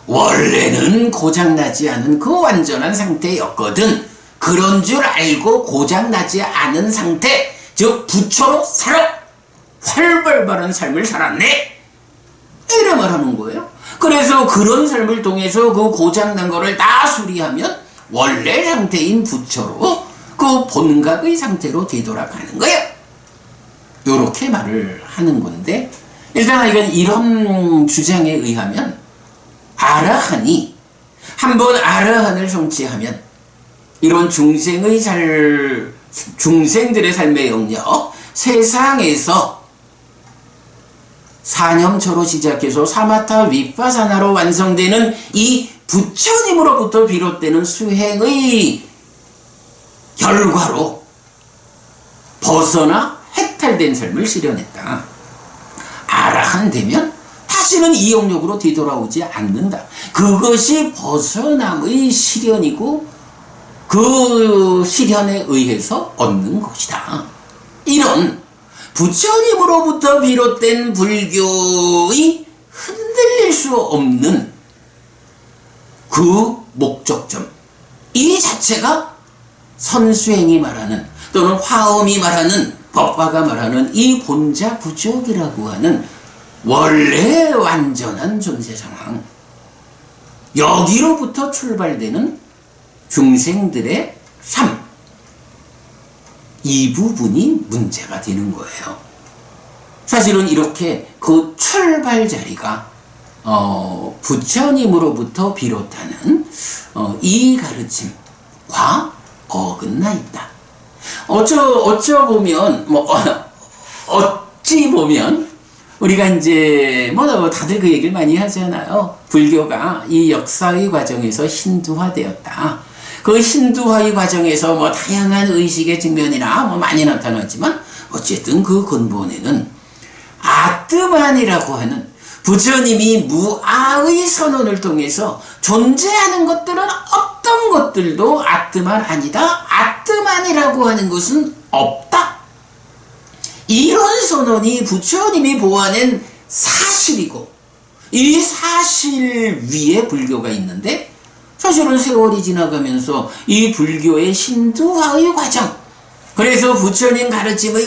원래는 고장나지 않은 그 완전한 상태였거든. 그런 줄 알고 고장나지 않은 상태, 즉 부처로 살아 활발한 삶을 살았네 이래 말하는 거예요. 그래서 그런 삶을 통해서 그 고장난 거를 다 수리하면 원래 상태인 부처로 그 본각의 상태로 되돌아가는 거예요. 요렇게 말을 하는 건데, 일단 이런 주장에 의하면 아라한이 한번 아라한을 성취하면 이런 중생들의 삶의 영역, 세상에서 사념처로 시작해서 사마타 위파사나로 완성되는 이 부처님으로부터 비롯되는 수행의 결과로 벗어나 해탈된 삶을 실현했다. 아라한 되면 다시는 이 영역으로 뒤돌아오지 않는다. 그것이 벗어남의 실현이고 그 실현에 의해서 얻는 것이다. 이런 부처님으로부터 비롯된 불교의 흔들릴 수 없는 그 목적점, 이 자체가 선수행이 말하는 또는 화엄이 말하는 법화가 말하는 이 본자 부족이라고 하는 원래 완전한 존재 상황, 여기로부터 출발되는 중생들의 3. 이 부분이 문제가 되는 거예요. 사실은 이렇게 그 출발 자리가 부처님으로부터 비롯하는 이 가르침과 어긋나 있다. 어찌 보면 우리가 이제 다들 그 얘기를 많이 하잖아요. 불교가 이 역사의 과정에서 힌두화되었다. 그 힌두화의 과정에서 다양한 의식의 측면이나 많이 나타났지만 어쨌든 그 근본에는 아트만이라고 하는 부처님이 무아의 선언을 통해서 존재하는 것들은 어떤 것들도 아트만 아니다. 아트만이라고 하는 것은 없다. 이런 선언이 부처님이 보아낸 사실이고 이 사실 위에 불교가 있는데 사실은 세월이 지나가면서 이 불교의 힌두화의 과정, 그래서 부처님 가르침의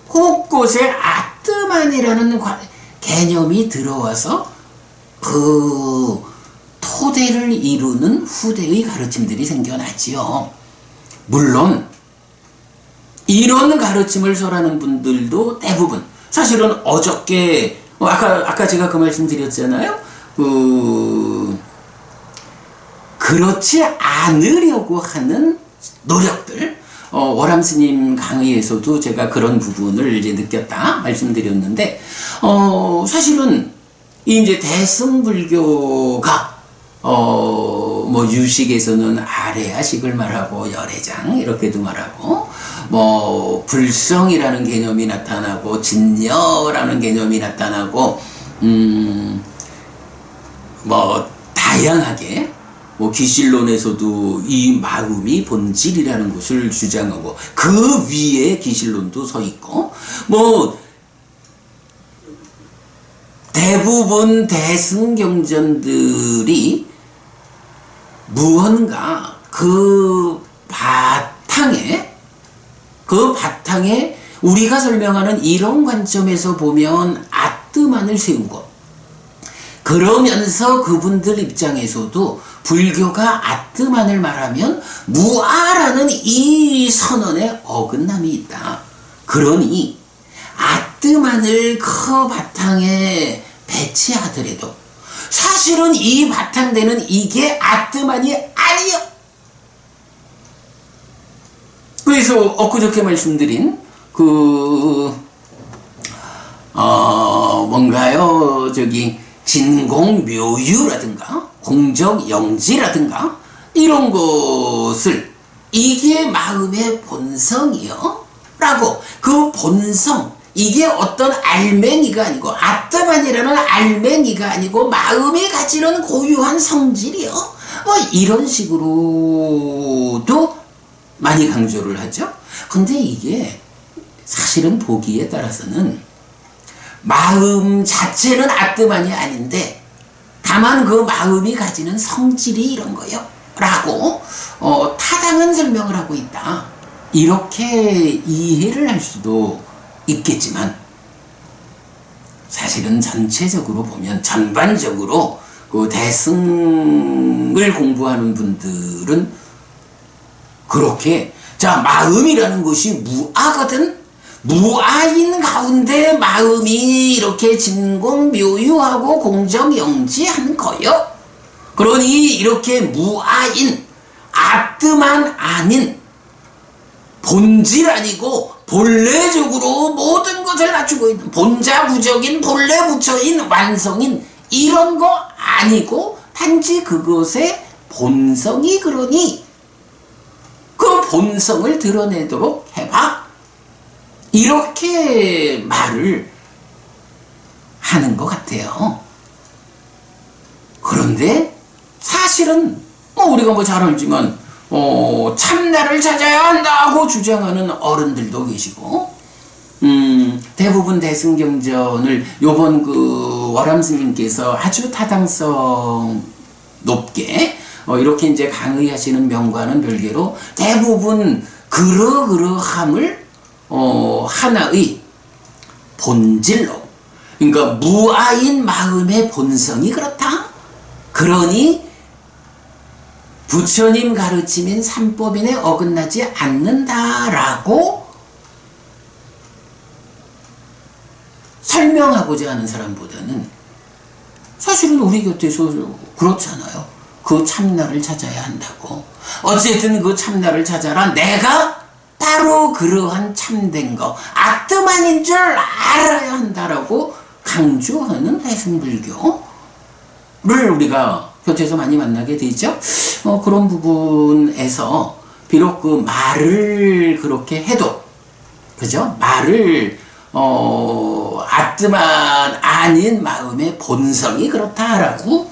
곳곳에 아트만이라는 개념이 들어와서 그 토대를 이루는 후대의 가르침들이 생겨났지요. 물론 이런 가르침을 설하는 분들도 대부분 사실은 어저께 아까 제가 그 말씀 드렸잖아요. 그렇지 않으려고 하는 노력들, 월암 스님 강의에서도 제가 그런 부분을 이제 느꼈다 말씀드렸는데, 사실은 이제 대승불교가 유식에서는 아래야식을 말하고 열애장 이렇게도 말하고 불성이라는 개념이 나타나고 진여라는 개념이 나타나고 다양하게 기실론에서도 이 마음이 본질이라는 것을 주장하고 그 위에 기실론도 서 있고 대부분 대승경전들이 무언가 그 바탕에 우리가 설명하는 이런 관점에서 보면 아트만을 세우고, 그러면서 그분들 입장에서도 불교가 아트만을 말하면 무아라는 이 선언에 어긋남이 있다. 그러니 아트만을 그 바탕에 배치하더라도 사실은 이 바탕되는 이게 아트만이 아니요. 그래서 엊그저께 말씀드린 진공묘유라든가 공정영지라든가 이런 것을 이게 마음의 본성이요 라고, 그 본성, 이게 어떤 알맹이가 아니고 아트만이라는 알맹이가 아니고 마음이 가지는 고유한 성질이요, 이런 식으로도 많이 강조를 하죠. 근데 이게 사실은 보기에 따라서는 마음 자체는 아트만이 아닌데 다만 그 마음이 가지는 성질이 이런 거요 라고 타당한 설명을 하고 있다, 이렇게 이해를 할 수도 있겠지만, 사실은 전체적으로 보면 전반적으로 그 대승을 공부하는 분들은 그렇게 마음이라는 것이 무아거든. 무아인 가운데 마음이 이렇게 진공묘유하고 공정영지한 거요. 그러니 이렇게 무아인 아트만 아닌 본질 아니고 본래적으로 모든 것을 갖추고 있는 본자부적인 본래 부처인 완성인 이런 거 아니고 단지 그것의 본성이 그러니 그 본성을 드러내도록 해봐, 이렇게 말을 하는 것 같아요. 그런데 사실은 우리가 잘 알지만 참나를 찾아야 한다고 주장하는 어른들도 계시고, 대부분 대승경전을 요번 월암 스님께서 아주 타당성 높게 이렇게 이제 강의하시는 명과는 별개로 대부분 그러함을 하나의 본질로, 그러니까 무아인 마음의 본성이 그렇다. 그러니 부처님 가르침인 삼법인에 어긋나지 않는다라고 설명하고자 하는 사람보다는 사실은 우리 곁에서 그렇잖아요. 그 참나를 찾아야 한다고. 어쨌든 그 참나를 찾아라. 내가 바로 그러한 참된 거, 아트만인 줄 알아야 한다라고 강조하는 대승불교를 우리가 곁에서 많이 만나게 되죠. 그런 부분에서 비록 그 말을 그렇게 해도, 그죠? 말을 아트만 아닌 마음의 본성이 그렇다라고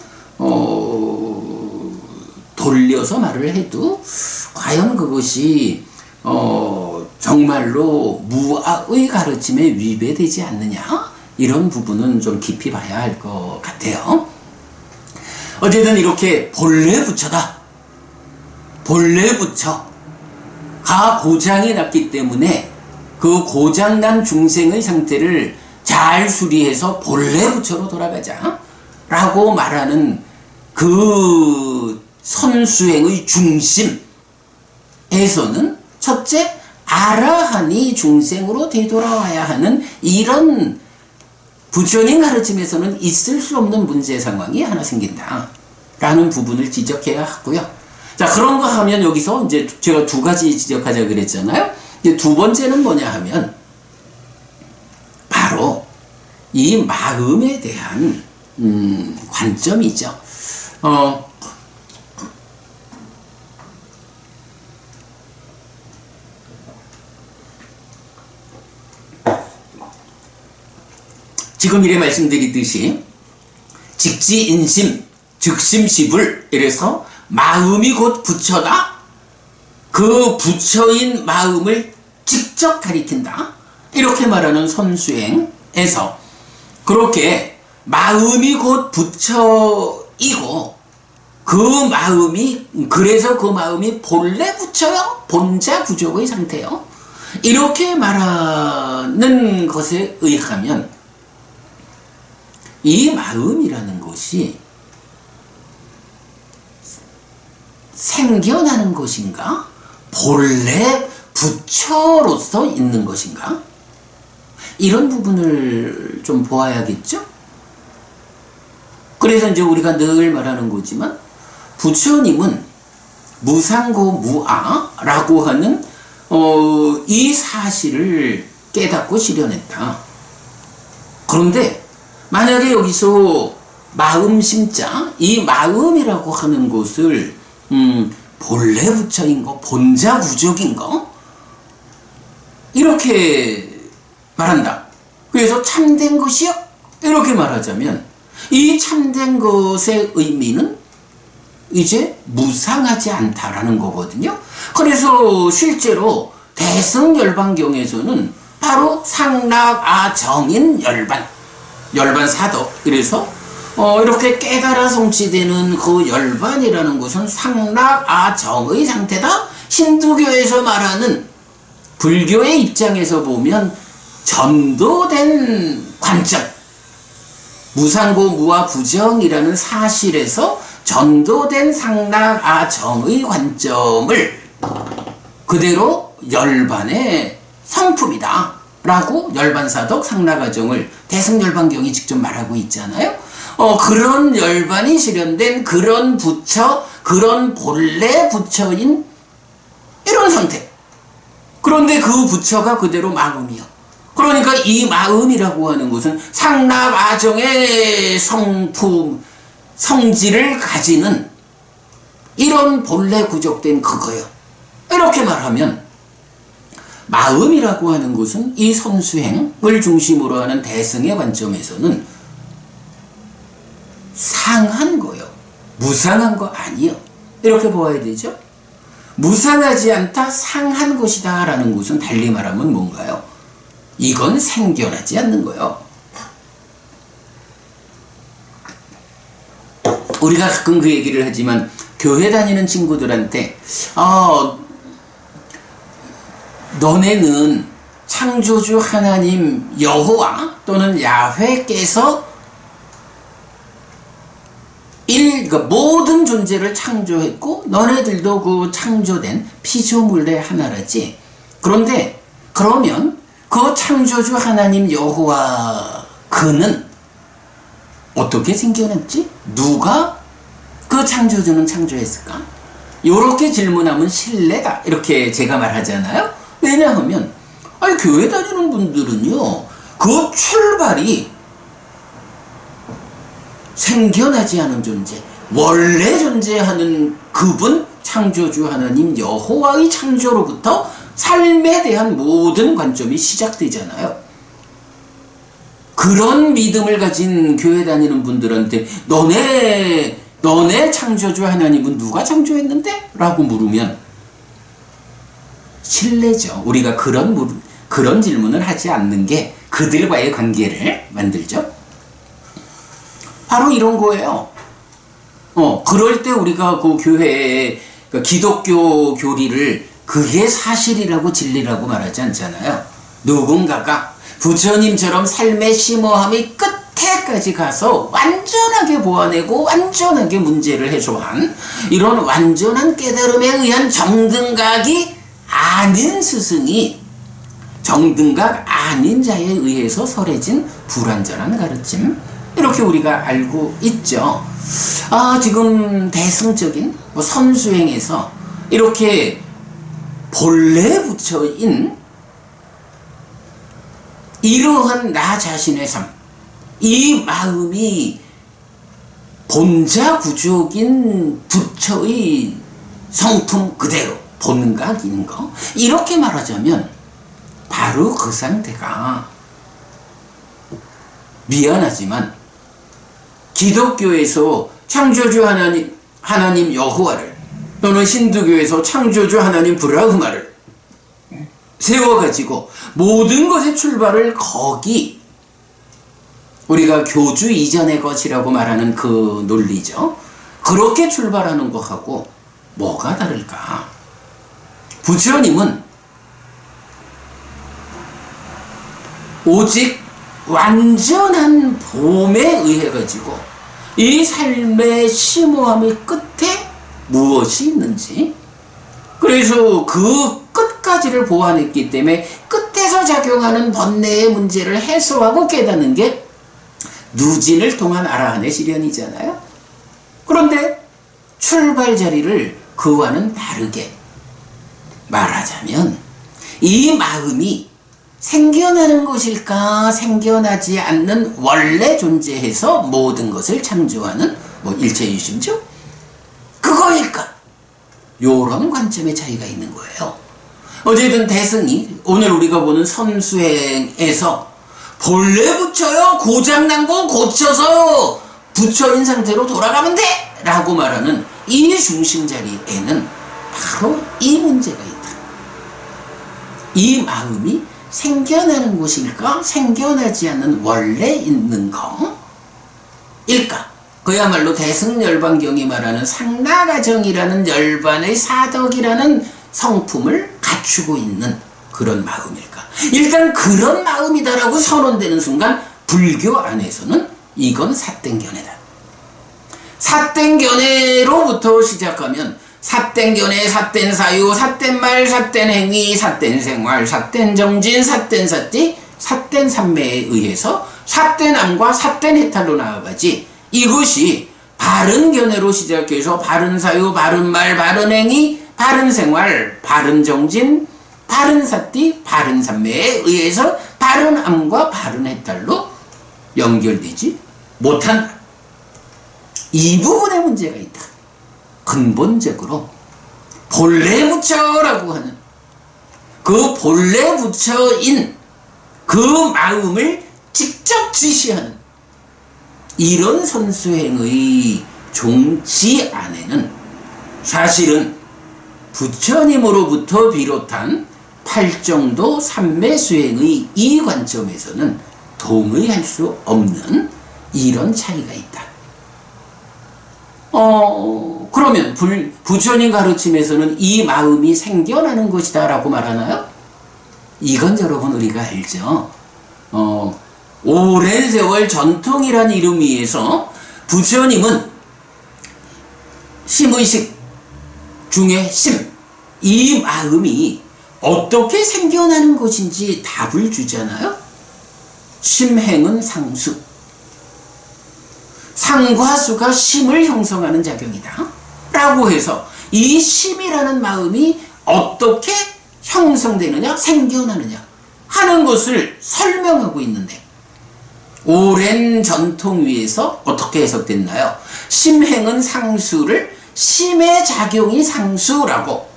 돌려서 말을 해도 과연 그것이 정말로 무아의 가르침에 위배되지 않느냐, 이런 부분은 좀 깊이 봐야 할 것 같아요. 어쨌든 이렇게 본래 부처다, 본래 부처가 고장이 났기 때문에 그 고장난 중생의 상태를 잘 수리해서 본래 부처로 돌아가자 라고 말하는 그 선수행의 중심에서는 첫째, 아라한이 중생으로 되돌아와야 하는 이런 부처님 가르침에서는 있을 수 없는 문제 상황이 하나 생긴다 라는 부분을 지적해야 하고요. 자, 그런가 하면 여기서 이제 제가 두 가지 지적하자 그랬잖아요. 이제 두 번째는 뭐냐 하면 바로 이 마음에 대한 관점이죠. 지금 이래 말씀드리듯이 직지인심, 즉심시불, 이래서 마음이 곧 부처다. 그 부처인 마음을 직접 가리킨다. 이렇게 말하는 선수행에서 그렇게 마음이 곧 부처이고 그 마음이, 그래서 그 마음이 본래 부처요, 본자 부족의 상태요, 이렇게 말하는 것에 의하면 이 마음이라는 것이 생겨나는 것인가? 본래 부처로서 있는 것인가? 이런 부분을 좀 보아야겠죠? 그래서 이제 우리가 늘 말하는 거지만 부처님은 무상고 무아라고 하는 이 사실을 깨닫고 실현했다. 그런데 만약에 여기서 마음심자, 이 마음이라고 하는 것을 본래 부처인 거, 본자 구족인 거, 이렇게 말한다. 그래서 참된 것이요, 이렇게 말하자면 이 참된 것의 의미는 이제 무상하지 않다라는 거거든요. 그래서 실제로 대승열반경에서는 바로 상락아정인 열반 사덕, 그래서 이렇게 깨달아 성취되는 그 열반이라는 것은 상락아정의 상태다. 힌두교에서 말하는, 불교의 입장에서 보면 전도된 관점, 무상고 무아 부정이라는 사실에서 전도된 상락아정의 관점을 그대로 열반의 성품이다 라고 열반사덕 상락아정을 대승열반경이 직접 말하고 있잖아요. 그런 열반이 실현된 그런 부처, 그런 본래 부처인 이런 상태. 그런데 그 부처가 그대로 마음이요. 그러니까 이 마음이라고 하는 것은 상락아정의 성품, 성질을 가지는 이런 본래 구족된 그거요. 이렇게 말하면 마음이라고 하는 것은 이 선수행을 중심으로 하는 대승의 관점에서는 상한 거요, 무상한 거 아니요, 이렇게 보아야 되죠. 무상하지 않다, 상한 것이다 라는 것은 달리 말하면 뭔가요? 이건 생겨나지 않는 거요. 우리가 가끔 그 얘기를 하지만 교회 다니는 친구들한테 너네는 창조주 하나님 여호와 또는 야훼께서 그러니까 모든 존재를 창조했고 너네들도 그 창조된 피조물의 하나라지. 그런데 그러면 그 창조주 하나님 여호와 그는 어떻게 생겨났지? 누가 그 창조주는 창조했을까? 이렇게 질문하면 신뢰다 이렇게 제가 말하잖아요. 왜냐하면 교회 다니는 분들은요 그 출발이 생겨나지 않은 존재, 원래 존재하는 그분 창조주 하나님 여호와의 창조로부터 삶에 대한 모든 관점이 시작되잖아요. 그런 믿음을 가진 교회 다니는 분들한테 너네 창조주 하나님은 누가 창조했는데? 라고 물으면 실례죠. 우리가 그런 질문을 하지 않는 게 그들과의 관계를 만들죠. 바로 이런 거예요. 그럴 때 우리가 그 교회의 기독교 교리를 그게 사실이라고 진리라고 말하지 않잖아요. 누군가가 부처님처럼 삶의 심오함이 끝에까지 가서 완전하게 보아내고 완전하게 문제를 해소한 이런 완전한 깨달음에 의한 정등각이 아닌 스승이 정등각 아닌 자에 의해서 설해진 불완전한 가르침, 이렇게 우리가 알고 있죠. 지금 대승적인 선수행에서 이렇게 본래 부처인 이러한 나 자신의 삶, 이 마음이 본자 구족인 부처의 성품 그대로 본각인 거, 이렇게 말하자면 바로 그 상태가, 미안하지만 기독교에서 창조주 하나님 여호와를, 또는 힌두교에서 창조주 하나님 브라흐마를 세워가지고 모든 것의 출발을 거기, 우리가 교주 이전의 것이라고 말하는 그 논리죠. 그렇게 출발하는 것하고 뭐가 다를까? 부처님은 오직 완전한 봄에 의해 가지고 이 삶의 심오함의 끝에 무엇이 있는지, 그래서 그 끝까지를 보완했기 때문에 끝에서 작용하는 번뇌의 문제를 해소하고 깨닫는 게 누진을 통한 아라한의 시련이잖아요. 그런데 출발 자리를 그와는 다르게 말하자면 이 마음이 생겨나는 것일까, 생겨나지 않는 원래 존재해서 모든 것을 창조하는 일체유심죠? 그거일까? 요런 관점의 차이가 있는 거예요. 어쨌든 대승이 오늘 우리가 보는 선수행에서 본래 부처요, 고장난 거 고쳐서 부처인 상태로 돌아가면 돼! 라고 말하는 이 중심 자리에는 바로 이 문제가 있다. 이 마음이 생겨나는 것일까, 생겨나지 않는 원래 있는 거일까? 그야말로 대승열반경이 말하는 상나가정이라는 열반의 사덕이라는 성품을 갖추고 있는 그런 마음일까? 일단 그런 마음이다라고 선언되는 순간 불교 안에서는 이건 사땡견해다. 사땡견해로부터 시작하면 사땡견해, 사땡사유, 사땡말, 사땡행위, 사땡생활, 사땡정진, 사땡사띠, 사땡삼매에 의해서 사땡암과 사땡해탈로 나아가지, 이것이 바른 견해로 시작해서 바른 사유, 바른 말, 바른 행위, 바른 생활, 바른 정진, 바른 사띠, 바른 삼매에 의해서 바른 암과 바른 해탈로 연결되지 못한다. 이 부분에 문제가 있다. 근본적으로 본래 부처라고 하는 그 본래 부처인 그 마음을 직접 지시하는 이런 선수행의 종지 안에는 사실은 부처님으로부터 비롯한 팔정도 삼매수행의 이 관점에서는 동의할 수 없는 이런 차이가 있다. 그러면 부처님 가르침에서는 이 마음이 생겨나는 것이다 라고 말하나요? 이건 여러분 우리가 알죠. 오랜 세월 전통이란 이름 위에서 부처님은 심의식 중에 심, 이 마음이 어떻게 생겨나는 것인지 답을 주잖아요. 심행은 상수, 상과 수가 심을 형성하는 작용이다 라고 해서 이 심이라는 마음이 어떻게 형성되느냐, 생겨나느냐 하는 것을 설명하고 있는데, 오랜 전통 위에서 어떻게 해석됐나요? 심행은 상수를 심의 작용이 상수라고,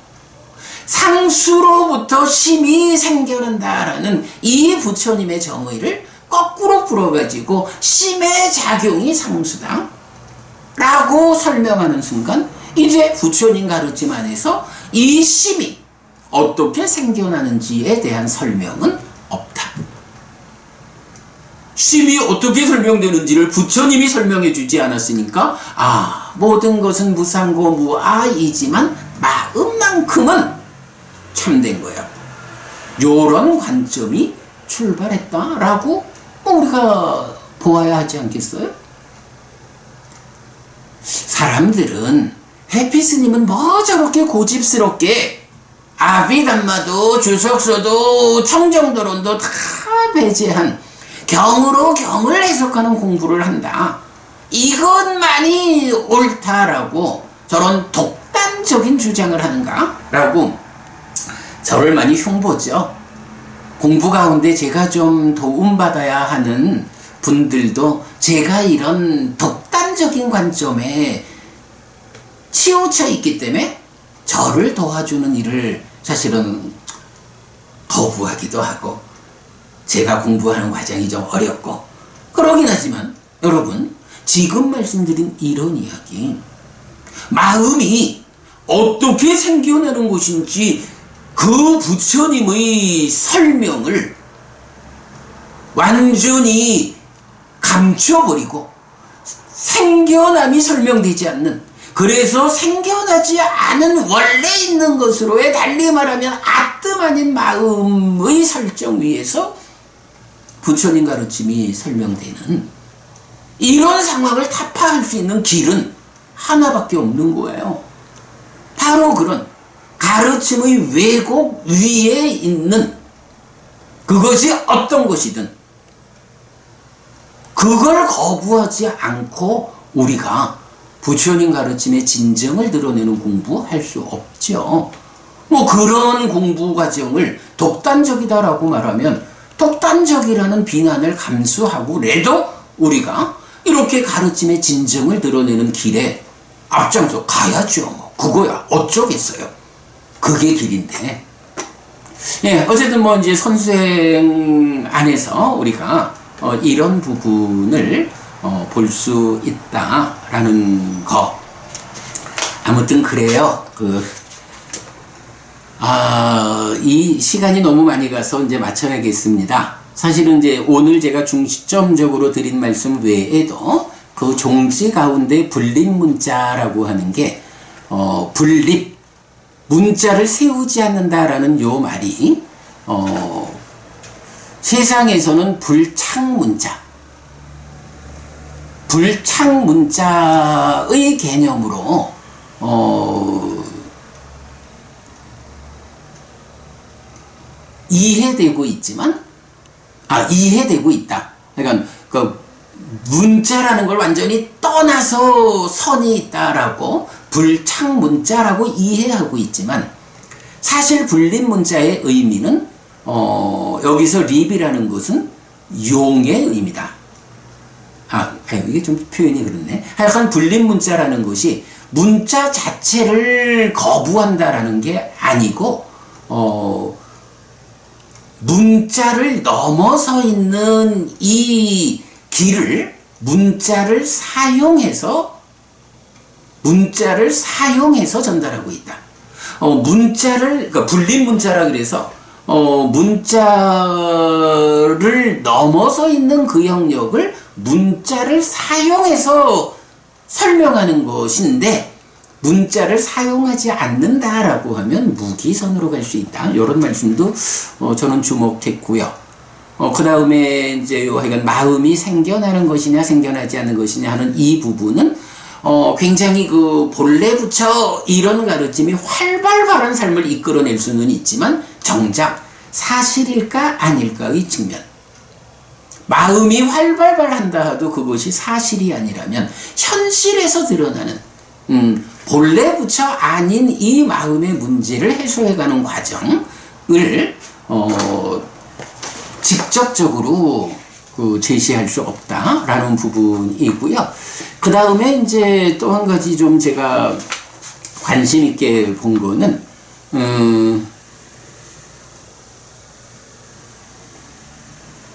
상수로부터 심이 생겨난다라는 이 부처님의 정의를 거꾸로 풀어가지고 심의 작용이 상수다 라고 설명하는 순간, 이제 부처님 가르침 안에서 이 심이 어떻게 생겨나는지에 대한 설명은 없다. 심이 어떻게 설명되는지를 부처님이 설명해 주지 않았으니까, 모든 것은 무상고 무아이지만 마음만큼은 참된 거야, 요런 관점이 출발했다라고 우리가 보아야 하지 않겠어요? 사람들은 해피스님은 뭐 저렇게 고집스럽게 아비담마도 주석서도 청정도론도 다 배제한 경으로 경을 해석하는 공부를 한다, 이것만이 옳다라고 저런 독단적인 주장을 하는가? 라고 저를 많이 흉보죠. 공부 가운데 제가 좀 도움받아야 하는 분들도 제가 이런 독단적인 관점에 치우쳐 있기 때문에 저를 도와주는 일을 사실은 거부하기도 하고, 제가 공부하는 과정이 좀 어렵고 그러긴 하지만, 여러분 지금 말씀드린 이런 이야기, 마음이 어떻게 생겨나는 것인지 그 부처님의 설명을 완전히 감춰버리고 생겨남이 설명되지 않는, 그래서 생겨나지 않은 원래 있는 것으로의, 달리 말하면 아뜸 아닌 마음의 설정 위에서 부처님 가르침이 설명되는 이런 상황을 타파할 수 있는 길은 하나밖에 없는 거예요. 바로 그런 가르침의 왜곡 위에 있는, 그것이 어떤 것이든 그걸 거부하지 않고 우리가 부처님 가르침의 진정을 드러내는 공부할 수 없죠. 뭐 그런 공부 과정을 독단적이다라고 말하면 독단적이라는 비난을 감수하고라도 우리가 이렇게 가르침의 진정을 드러내는 길에 앞장서 가야죠. 뭐 그거야 어쩌겠어요. 그게 길인데. 예, 어쨌든 뭐 이제 선수행 안에서 우리가 이런 부분을 볼 수 있다라는 거. 아무튼 그래요. 이 시간이 너무 많이 가서 이제 마쳐야겠습니다. 사실은 이제 오늘 제가 중점적으로 드린 말씀 외에도 그 종지 가운데 분립 문자라고 하는 게, 분립, 문자를 세우지 않는다라는 요 말이, 세상에서는 불창 문자의 개념으로, 이해되고 있다. 그러니까, 문자라는 걸 완전히 떠나서 선이 있다라고 불창 문자라고 이해하고 있지만, 사실 분립 문자의 의미는, 여기서 립이라는 것은 용의 의미다. 이게 좀 표현이 그렇네. 하여간 분립 문자라는 것이 문자 자체를 거부한다라는 게 아니고, 문자를 넘어서 있는 이 길을 문자를 사용해서 전달하고 있다. 그러니까 분립 문자라 그래서, 문자를 넘어서 있는 그 영역을 문자를 사용해서 설명하는 것인데, 문자를 사용하지 않는다라고 하면 무기선으로 갈 수 있다. 이런 말씀도 저는 주목했고요. 그 다음에 이제 하여간 마음이 생겨나는 것이냐 생겨나지 않는 것이냐 하는 이 부분은 굉장히 그 본래 부처 이런 가르침이 활발한 삶을 이끌어낼 수는 있지만 정작 사실일까 아닐까의 측면. 마음이 활발한다 하도 그것이 사실이 아니라면 현실에서 드러나는 본래 부처 아닌 이 마음의 문제를 해소해가는 과정을 직접적으로 제시할 수 없다라는 부분이고요. 그 다음에 이제 또 한 가지 좀 제가 관심 있게 본 거는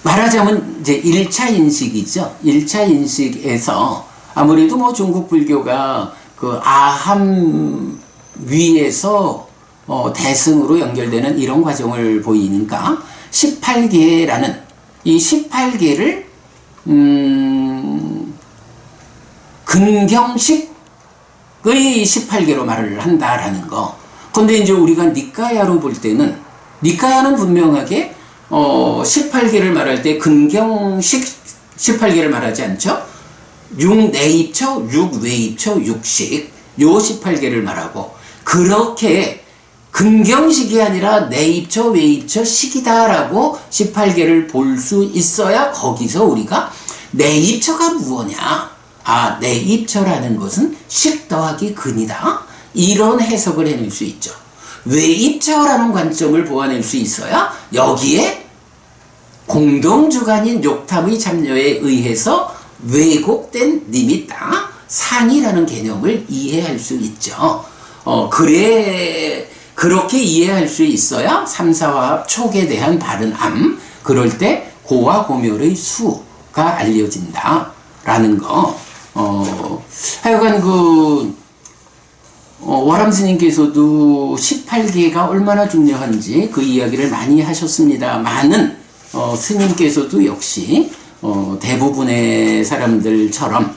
말하자면 이제 1차 인식이죠. 1차 인식에서 아무래도 뭐 중국 불교가 그 아함 위에서 대승으로 연결되는 이런 과정을 보이니까 18계라는 이 18계를 근경식의 18계로 말을 한다라는 거. 근데 이제 우리가 니까야로 볼 때는 니까야는 분명하게 18계를 말할 때 근경식 18계를 말하지 않죠? 6내입처, 6외입처, 6식 요 18계를 말하고 그렇게 근경식이 아니라 내입처, 외입처, 식이다라고 18계를 볼 수 있어야 거기서 우리가 내입처가 무엇냐? 아, 내입처라는 것은 식 더하기 근이다. 이런 해석을 해낼 수 있죠. 외입처라는 관점을 보아낼 수 있어야 여기에 공동주관인 욕탐의 참여에 의해서 왜곡된 니미따, 상이라는 개념을 이해할 수 있죠. 그렇게 이해할 수 있어야 삼사화합 촉에 대한 바른 암, 그럴 때 고와 고멸의 수가 알려진다라는 거. 하여간 월암 스님께서도 18계가 얼마나 중요한지 그 이야기를 많이 하셨습니다만은 스님께서도 역시 대부분의 사람들처럼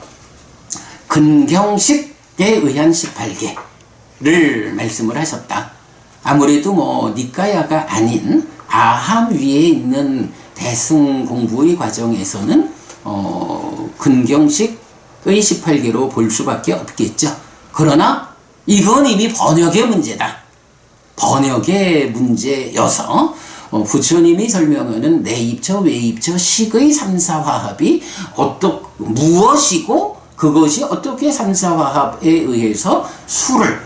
근경식에 의한 18계를 말씀을 하셨다. 아무래도 뭐 니까야가 아닌 아함 위에 있는 대승 공부의 과정에서는 근경식의 18계로 볼 수밖에 없겠죠. 그러나 이건 이미 번역의 문제다. 번역의 문제여서 부처님이 설명하는 내입처, 외입처, 식의 삼사화합이 무엇이고 그것이 어떻게 삼사화합에 의해서 수를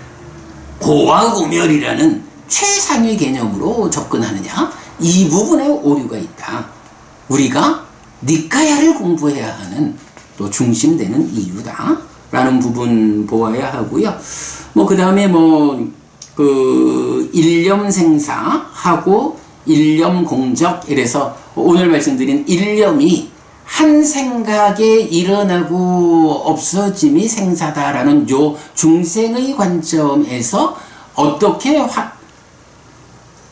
고와 고멸이라는 최상위 개념으로 접근하느냐, 이 부분에 오류가 있다. 우리가 니까야를 공부해야 하는 또 중심되는 이유다 라는 부분 보아야 하고요. 그 다음에 일념생사하고 일념공적, 이래서 오늘 말씀드린 일념이 한 생각에 일어나고 없어짐이 생사다라는 요 중생의 관점에서 어떻게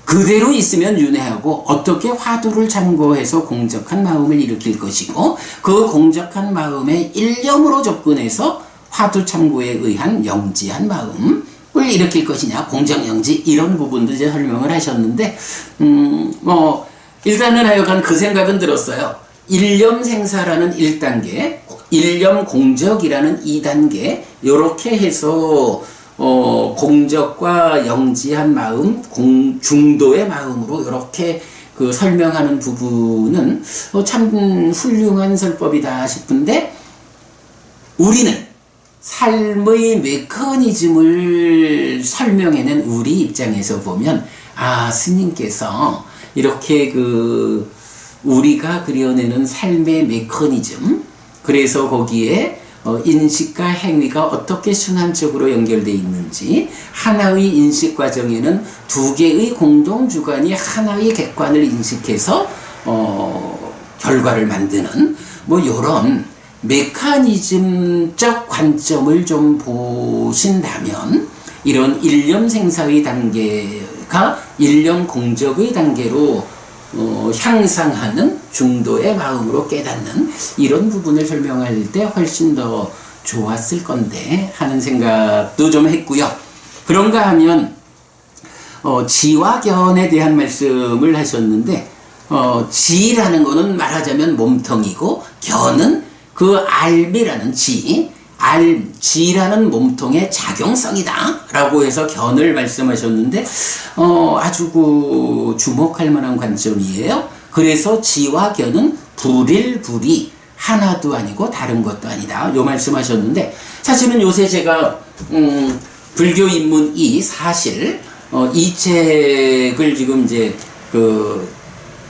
그대로 있으면 윤회하고 어떻게 화두를 참고해서 공적한 마음을 일으킬 것이고 그 공적한 마음에 일념으로 접근해서 화두 참고에 의한 영지한 마음을 일으킬 것이냐, 공정영지, 이런 부분도 이제 설명을 하셨는데 일단은 하여간 그 생각은 들었어요. 일념생사라는 1단계, 일념공적이라는 2단계, 요렇게 해서 공적과 영지한 마음, 중도의 마음으로 이렇게 설명하는 부분은 참 훌륭한 설법이다 싶은데, 우리는 삶의 메커니즘을 설명해낸 우리 입장에서 보면, 스님께서 이렇게 우리가 그려내는 삶의 메커니즘, 그래서 거기에 인식과 행위가 어떻게 순환적으로 연결되어 있는지, 하나의 인식 과정에는 두 개의 공동주관이 하나의 객관을 인식해서 결과를 만드는 이런 메커니즘적 관점을 좀 보신다면 이런 일념생사의 단계가 일념공적의 단계로 향상하는 중도의 마음으로 깨닫는 이런 부분을 설명할 때 훨씬 더 좋았을 건데 하는 생각도 좀 했고요. 그런가 하면 지와 견에 대한 말씀을 하셨는데, 지라는 거는 말하자면 몸통이고 견은 그 알미라는 지, G라는 몸통의 작용성이다 라고 해서 견을 말씀하셨는데 아주 주목할 만한 관점이에요. 그래서 G와 견은 불일불이, 하나도 아니고 다른 것도 아니다 요 말씀하셨는데, 사실은 요새 제가 불교 입문 2 사실 이 책을 지금 이제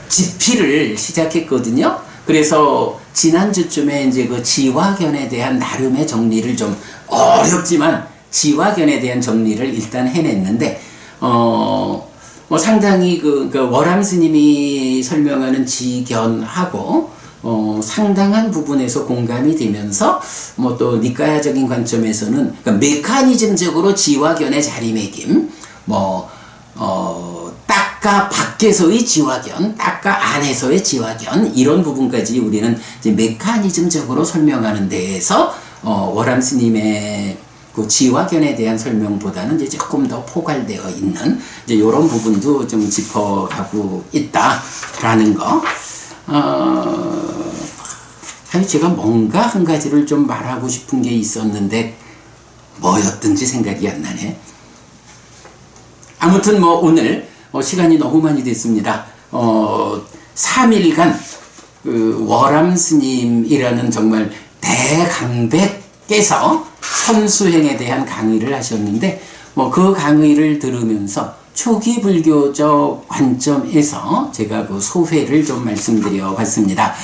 집필을 시작했거든요. 그래서 지난주쯤에 이제 지와 견에 대한 나름의 정리를, 좀 어렵지만 지와 견에 대한 정리를 일단 해냈는데, 상당히 월암 스님이 설명하는 지견하고 상당한 부분에서 공감이 되면서, 또 니까야적인 관점에서는 그러니까 메커니즘적으로 지와 견의 자리매김, 딱가 밖에서의 지화견, 딱가 안에서의 지화견, 이런 부분까지 우리는 이제 메커니즘적으로 설명하는 데에서 월암 스님의 그 지화견에 대한 설명보다는 이제 조금 더 포괄되어 있는 이제 이런 부분도 좀 짚어가고 있다라는 거. 아니 제가 뭔가 한 가지를 좀 말하고 싶은 게 있었는데 뭐였든지 생각이 안 나네. 아무튼 오늘 시간이 너무 많이 됐습니다. 3일간 월암 스님이라는 정말 대강백께서 선수행에 대한 강의를 하셨는데, 그 강의를 들으면서 초기 불교적 관점에서 제가 소회를 좀 말씀드려 봤습니다.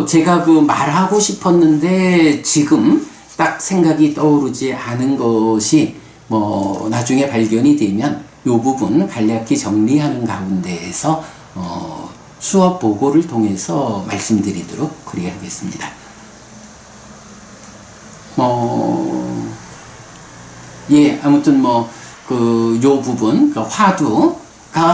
제가 말하고 싶었는데 지금 딱 생각이 떠오르지 않은 것이 나중에 발견이 되면 이 부분 간략히 정리하는 가운데에서 수업 보고를 통해서 말씀드리도록 그리하겠습니다. 아무튼 요 부분, 화두가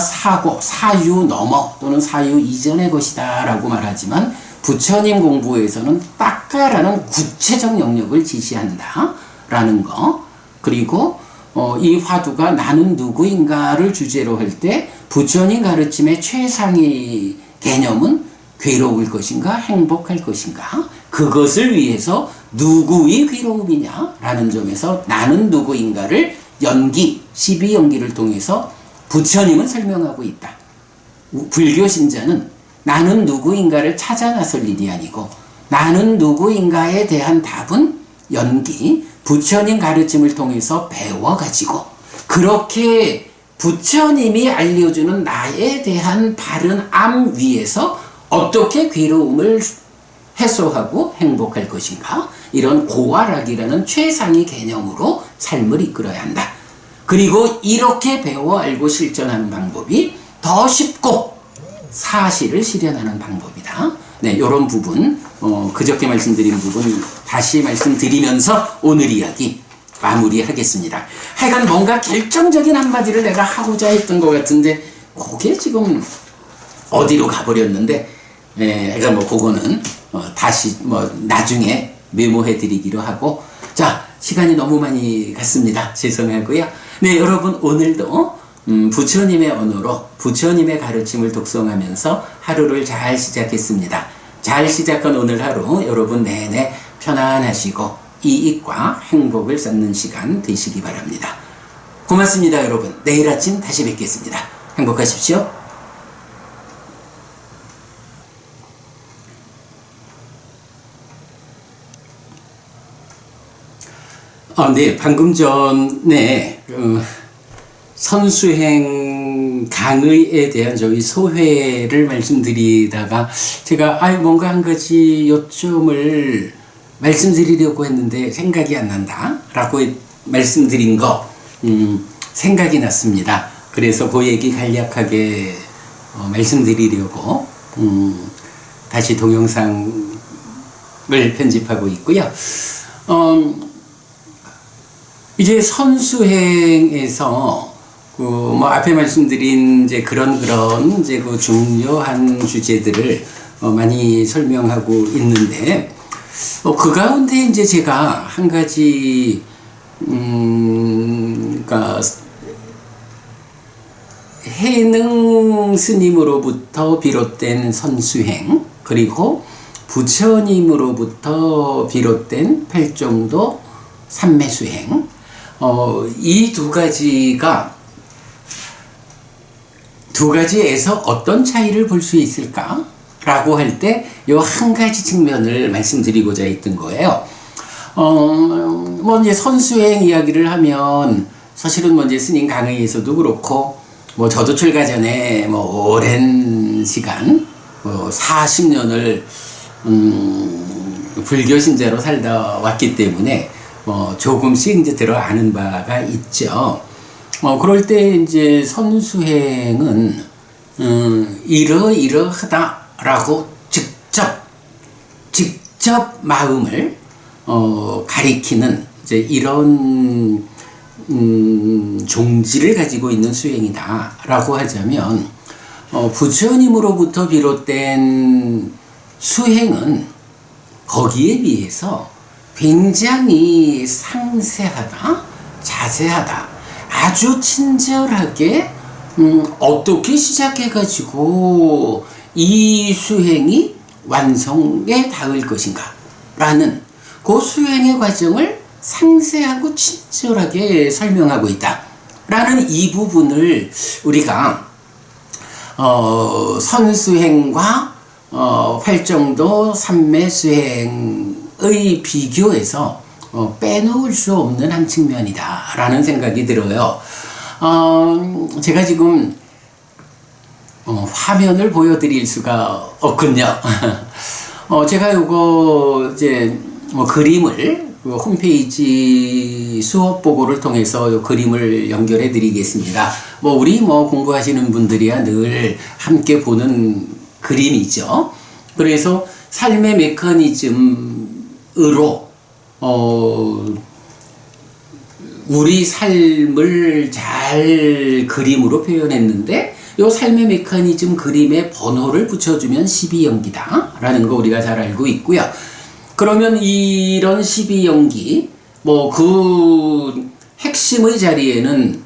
사유 넘어 또는 사유 이전의 것이다 라고 말하지만, 부처님 공부에서는 딱가라는 구체적 영역을 지시한다 라는 거, 그리고 이 화두가 나는 누구인가를 주제로 할 때 부처님 가르침의 최상위 개념은 괴로울 것인가 행복할 것인가, 그것을 위해서 누구의 괴로움이냐 라는 점에서 나는 누구인가를 연기, 12연기를 통해서 부처님은 설명하고 있다. 불교 신자는 나는 누구인가를 찾아 나설 일이 아니고, 나는 누구인가에 대한 답은 연기, 부처님 가르침을 통해서 배워가지고 그렇게 부처님이 알려주는 나에 대한 바른 암 위에서 어떻게 괴로움을 해소하고 행복할 것인가, 이런 고활학이라는 최상위 개념으로 삶을 이끌어야 한다. 그리고 이렇게 배워 알고 실천하는 방법이 더 쉽고 사실을 실현하는 방법이다. 네, 이런 부분, 그저께 말씀드린 부분 다시 말씀드리면서 오늘 이야기 마무리하겠습니다. 하여간 뭔가 결정적인 한마디를 내가 하고자 했던 것 같은데 그게 지금 어디로 가버렸는데, 하여간 그거는 다시 나중에 메모해 드리기로 하고, 자, 시간이 너무 많이 갔습니다. 죄송하고요. 네, 여러분 오늘도 부처님의 언어로 부처님의 가르침을 독송하면서 하루를 잘 시작했습니다. 잘 시작한 오늘 하루 여러분 내내 편안하시고 이익과 행복을 쌓는 시간 되시기 바랍니다. 고맙습니다, 여러분. 내일 아침 다시 뵙겠습니다. 행복하십시오. 네, 방금 전에 선수행 강의에 대한 저희 소회를 말씀드리다가 제가 뭔가 한 가지 요점을 말씀드리려고 했는데 생각이 안 난다 라고 말씀드린 거 생각이 났습니다. 그래서 그 얘기 간략하게 말씀드리려고 다시 동영상을 편집하고 있고요. 이제 선수행에서 앞에 말씀드린 이제 그런 이제 그 중요한 주제들을 많이 설명하고 있는데, 그 가운데 이제 제가 한 가지 그러니까 해능 스님으로부터 비롯된 선수행, 그리고 부처님으로부터 비롯된 팔정도 삼매수행, 이 두 가지에서 어떤 차이를 볼 수 있을까? 라고 할 때 요 한 가지 측면을 말씀드리고자 했던 거예요. 뭐 이제 선수행 이야기를 하면 사실은 뭐 이제 스님 강의에서도 그렇고, 뭐 저도 출가 전에 뭐 오랜 시간, 뭐 40년을 불교 신자로 살다 왔기 때문에 뭐 조금씩 이제 들어 아는 바가 있죠. 그럴 때 이제 선수행은 이러이러하다라고 직접 마음을 가리키는 이제 이런 종지를 가지고 있는 수행이다라고 하자면, 부처님으로부터 비롯된 수행은 거기에 비해서 굉장히 상세하다, 자세하다, 아주 친절하게 어떻게 시작해가지고 이 수행이 완성에 닿을 것인가 라는 그 수행의 과정을 상세하고 친절하게 설명하고 있다 라는 이 부분을 우리가 선수행과 활정도 삼매수행의 비교에서 빼놓을 수 없는 한 측면이다 라는 생각이 들어요. 제가 지금 화면을 보여드릴 수가 없군요. 제가 요거 이제 그림을 홈페이지 수업 보고를 통해서 요 그림을 연결해 드리겠습니다. 우리 공부하시는 분들이야 늘 함께 보는 그림이죠. 그래서 삶의 메커니즘으로 우리 삶을 잘 그림으로 표현했는데, 요 삶의 메커니즘 그림에 번호를 붙여주면 12연기다 라는 거 우리가 잘 알고 있고요. 그러면 이런 12연기 그 핵심의 자리에는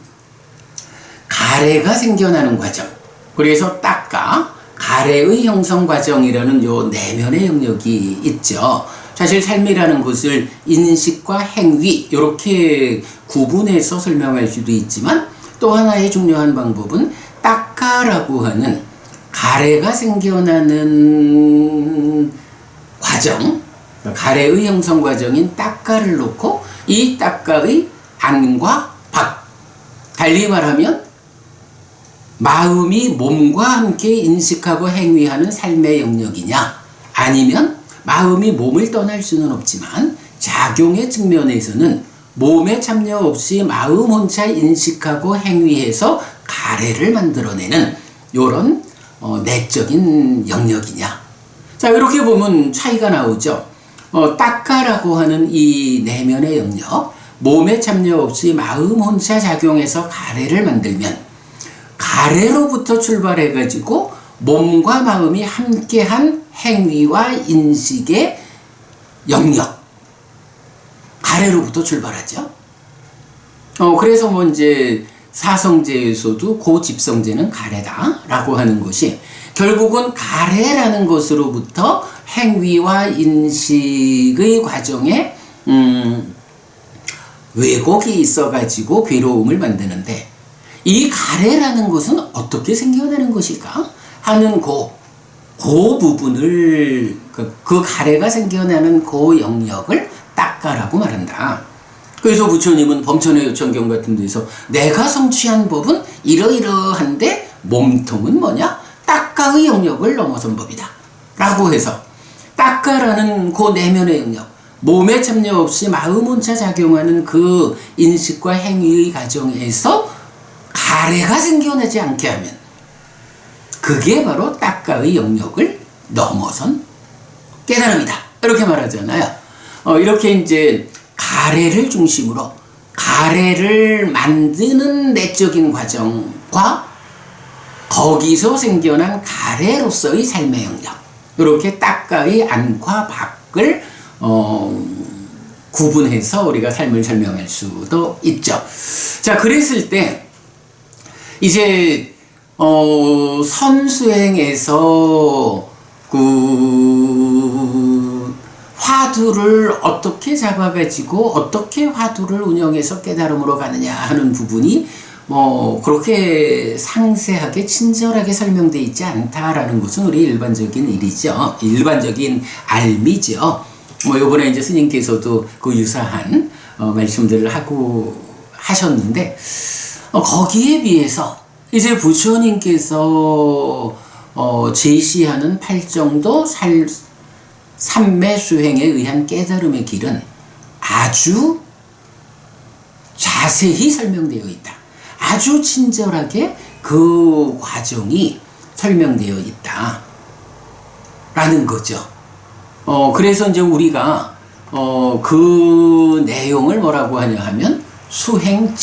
가래가 생겨나는 과정, 그래서 딱가 가래의 형성 과정이라는 요 내면의 영역이 있죠. 사실 삶이라는 것을 인식과 행위 이렇게 구분해서 설명할 수도 있지만, 또 하나의 중요한 방법은 딱가라고 하는 가래가 생겨나는 과정, 가래의 형성 과정인 딱가를 놓고 이 딱가의 안과 밖, 달리 말하면 마음이 몸과 함께 인식하고 행위하는 삶의 영역이냐, 아니면 마음이 몸을 떠날 수는 없지만 작용의 측면에서는 몸에 참여 없이 마음 혼자 인식하고 행위해서 가래를 만들어내는 요런 내적인 영역이냐. 자, 이렇게 보면 차이가 나오죠. 딱가라고 하는 이 내면의 영역, 몸에 참여 없이 마음 혼자 작용해서 가래를 만들면, 가래로부터 출발해가지고 몸과 마음이 함께한 행위와 인식의 영역, 가래로부터 출발하죠. 그래서 이제 사성제에서도 고집성제는 가래다라고 하는 것이, 결국은 가래라는 것으로부터 행위와 인식의 과정에 왜곡이 있어가지고 괴로움을 만드는데, 이 가래라는 것은 어떻게 생겨나는 것일까 하는 그 부분을, 그 가래가 생겨나는 그 영역을 딱가라고 말한다. 그래서 부처님은 범천의 요천경 같은 데서 내가 성취한 법은 이러이러한데 몸통은 뭐냐? 딱가의 영역을 넘어선 법이다 라고 해서, 딱가라는 그 내면의 영역, 몸에 참여 없이 마음 혼자 작용하는 그 인식과 행위의 과정에서 가래가 생겨나지 않게 하면 그게 바로 딱가의 영역을 넘어선 깨달음이다 이렇게 말하잖아요. 이렇게 이제 가래를 중심으로 가래를 만드는 내적인 과정과 거기서 생겨난 가래로서의 삶의 영역, 이렇게 딱가의 안과 밖을 구분해서 우리가 삶을 설명할 수도 있죠. 자, 그랬을 때 이제 선수행에서 그 화두를 어떻게 잡아가지고 어떻게 화두를 운영해서 깨달음으로 가느냐 하는 부분이 뭐 그렇게 상세하게 친절하게 설명되어 있지 않다라는 것은 우리 일반적인 일이죠. 일반적인 알미죠. 뭐 요번에 이제 스님께서도 그 유사한 말씀들을 하고 하셨는데 거기에 비해서 이제 부처님께서 제시하는 팔정도 삼매 수행에 의한 깨달음의 길은 아주 자세히 설명되어 있다. 아주 친절하게 그 과정이 설명되어 있다. 라는 거죠. 그래서 이제 우리가 그 내용을 뭐라고 하냐 하면 수행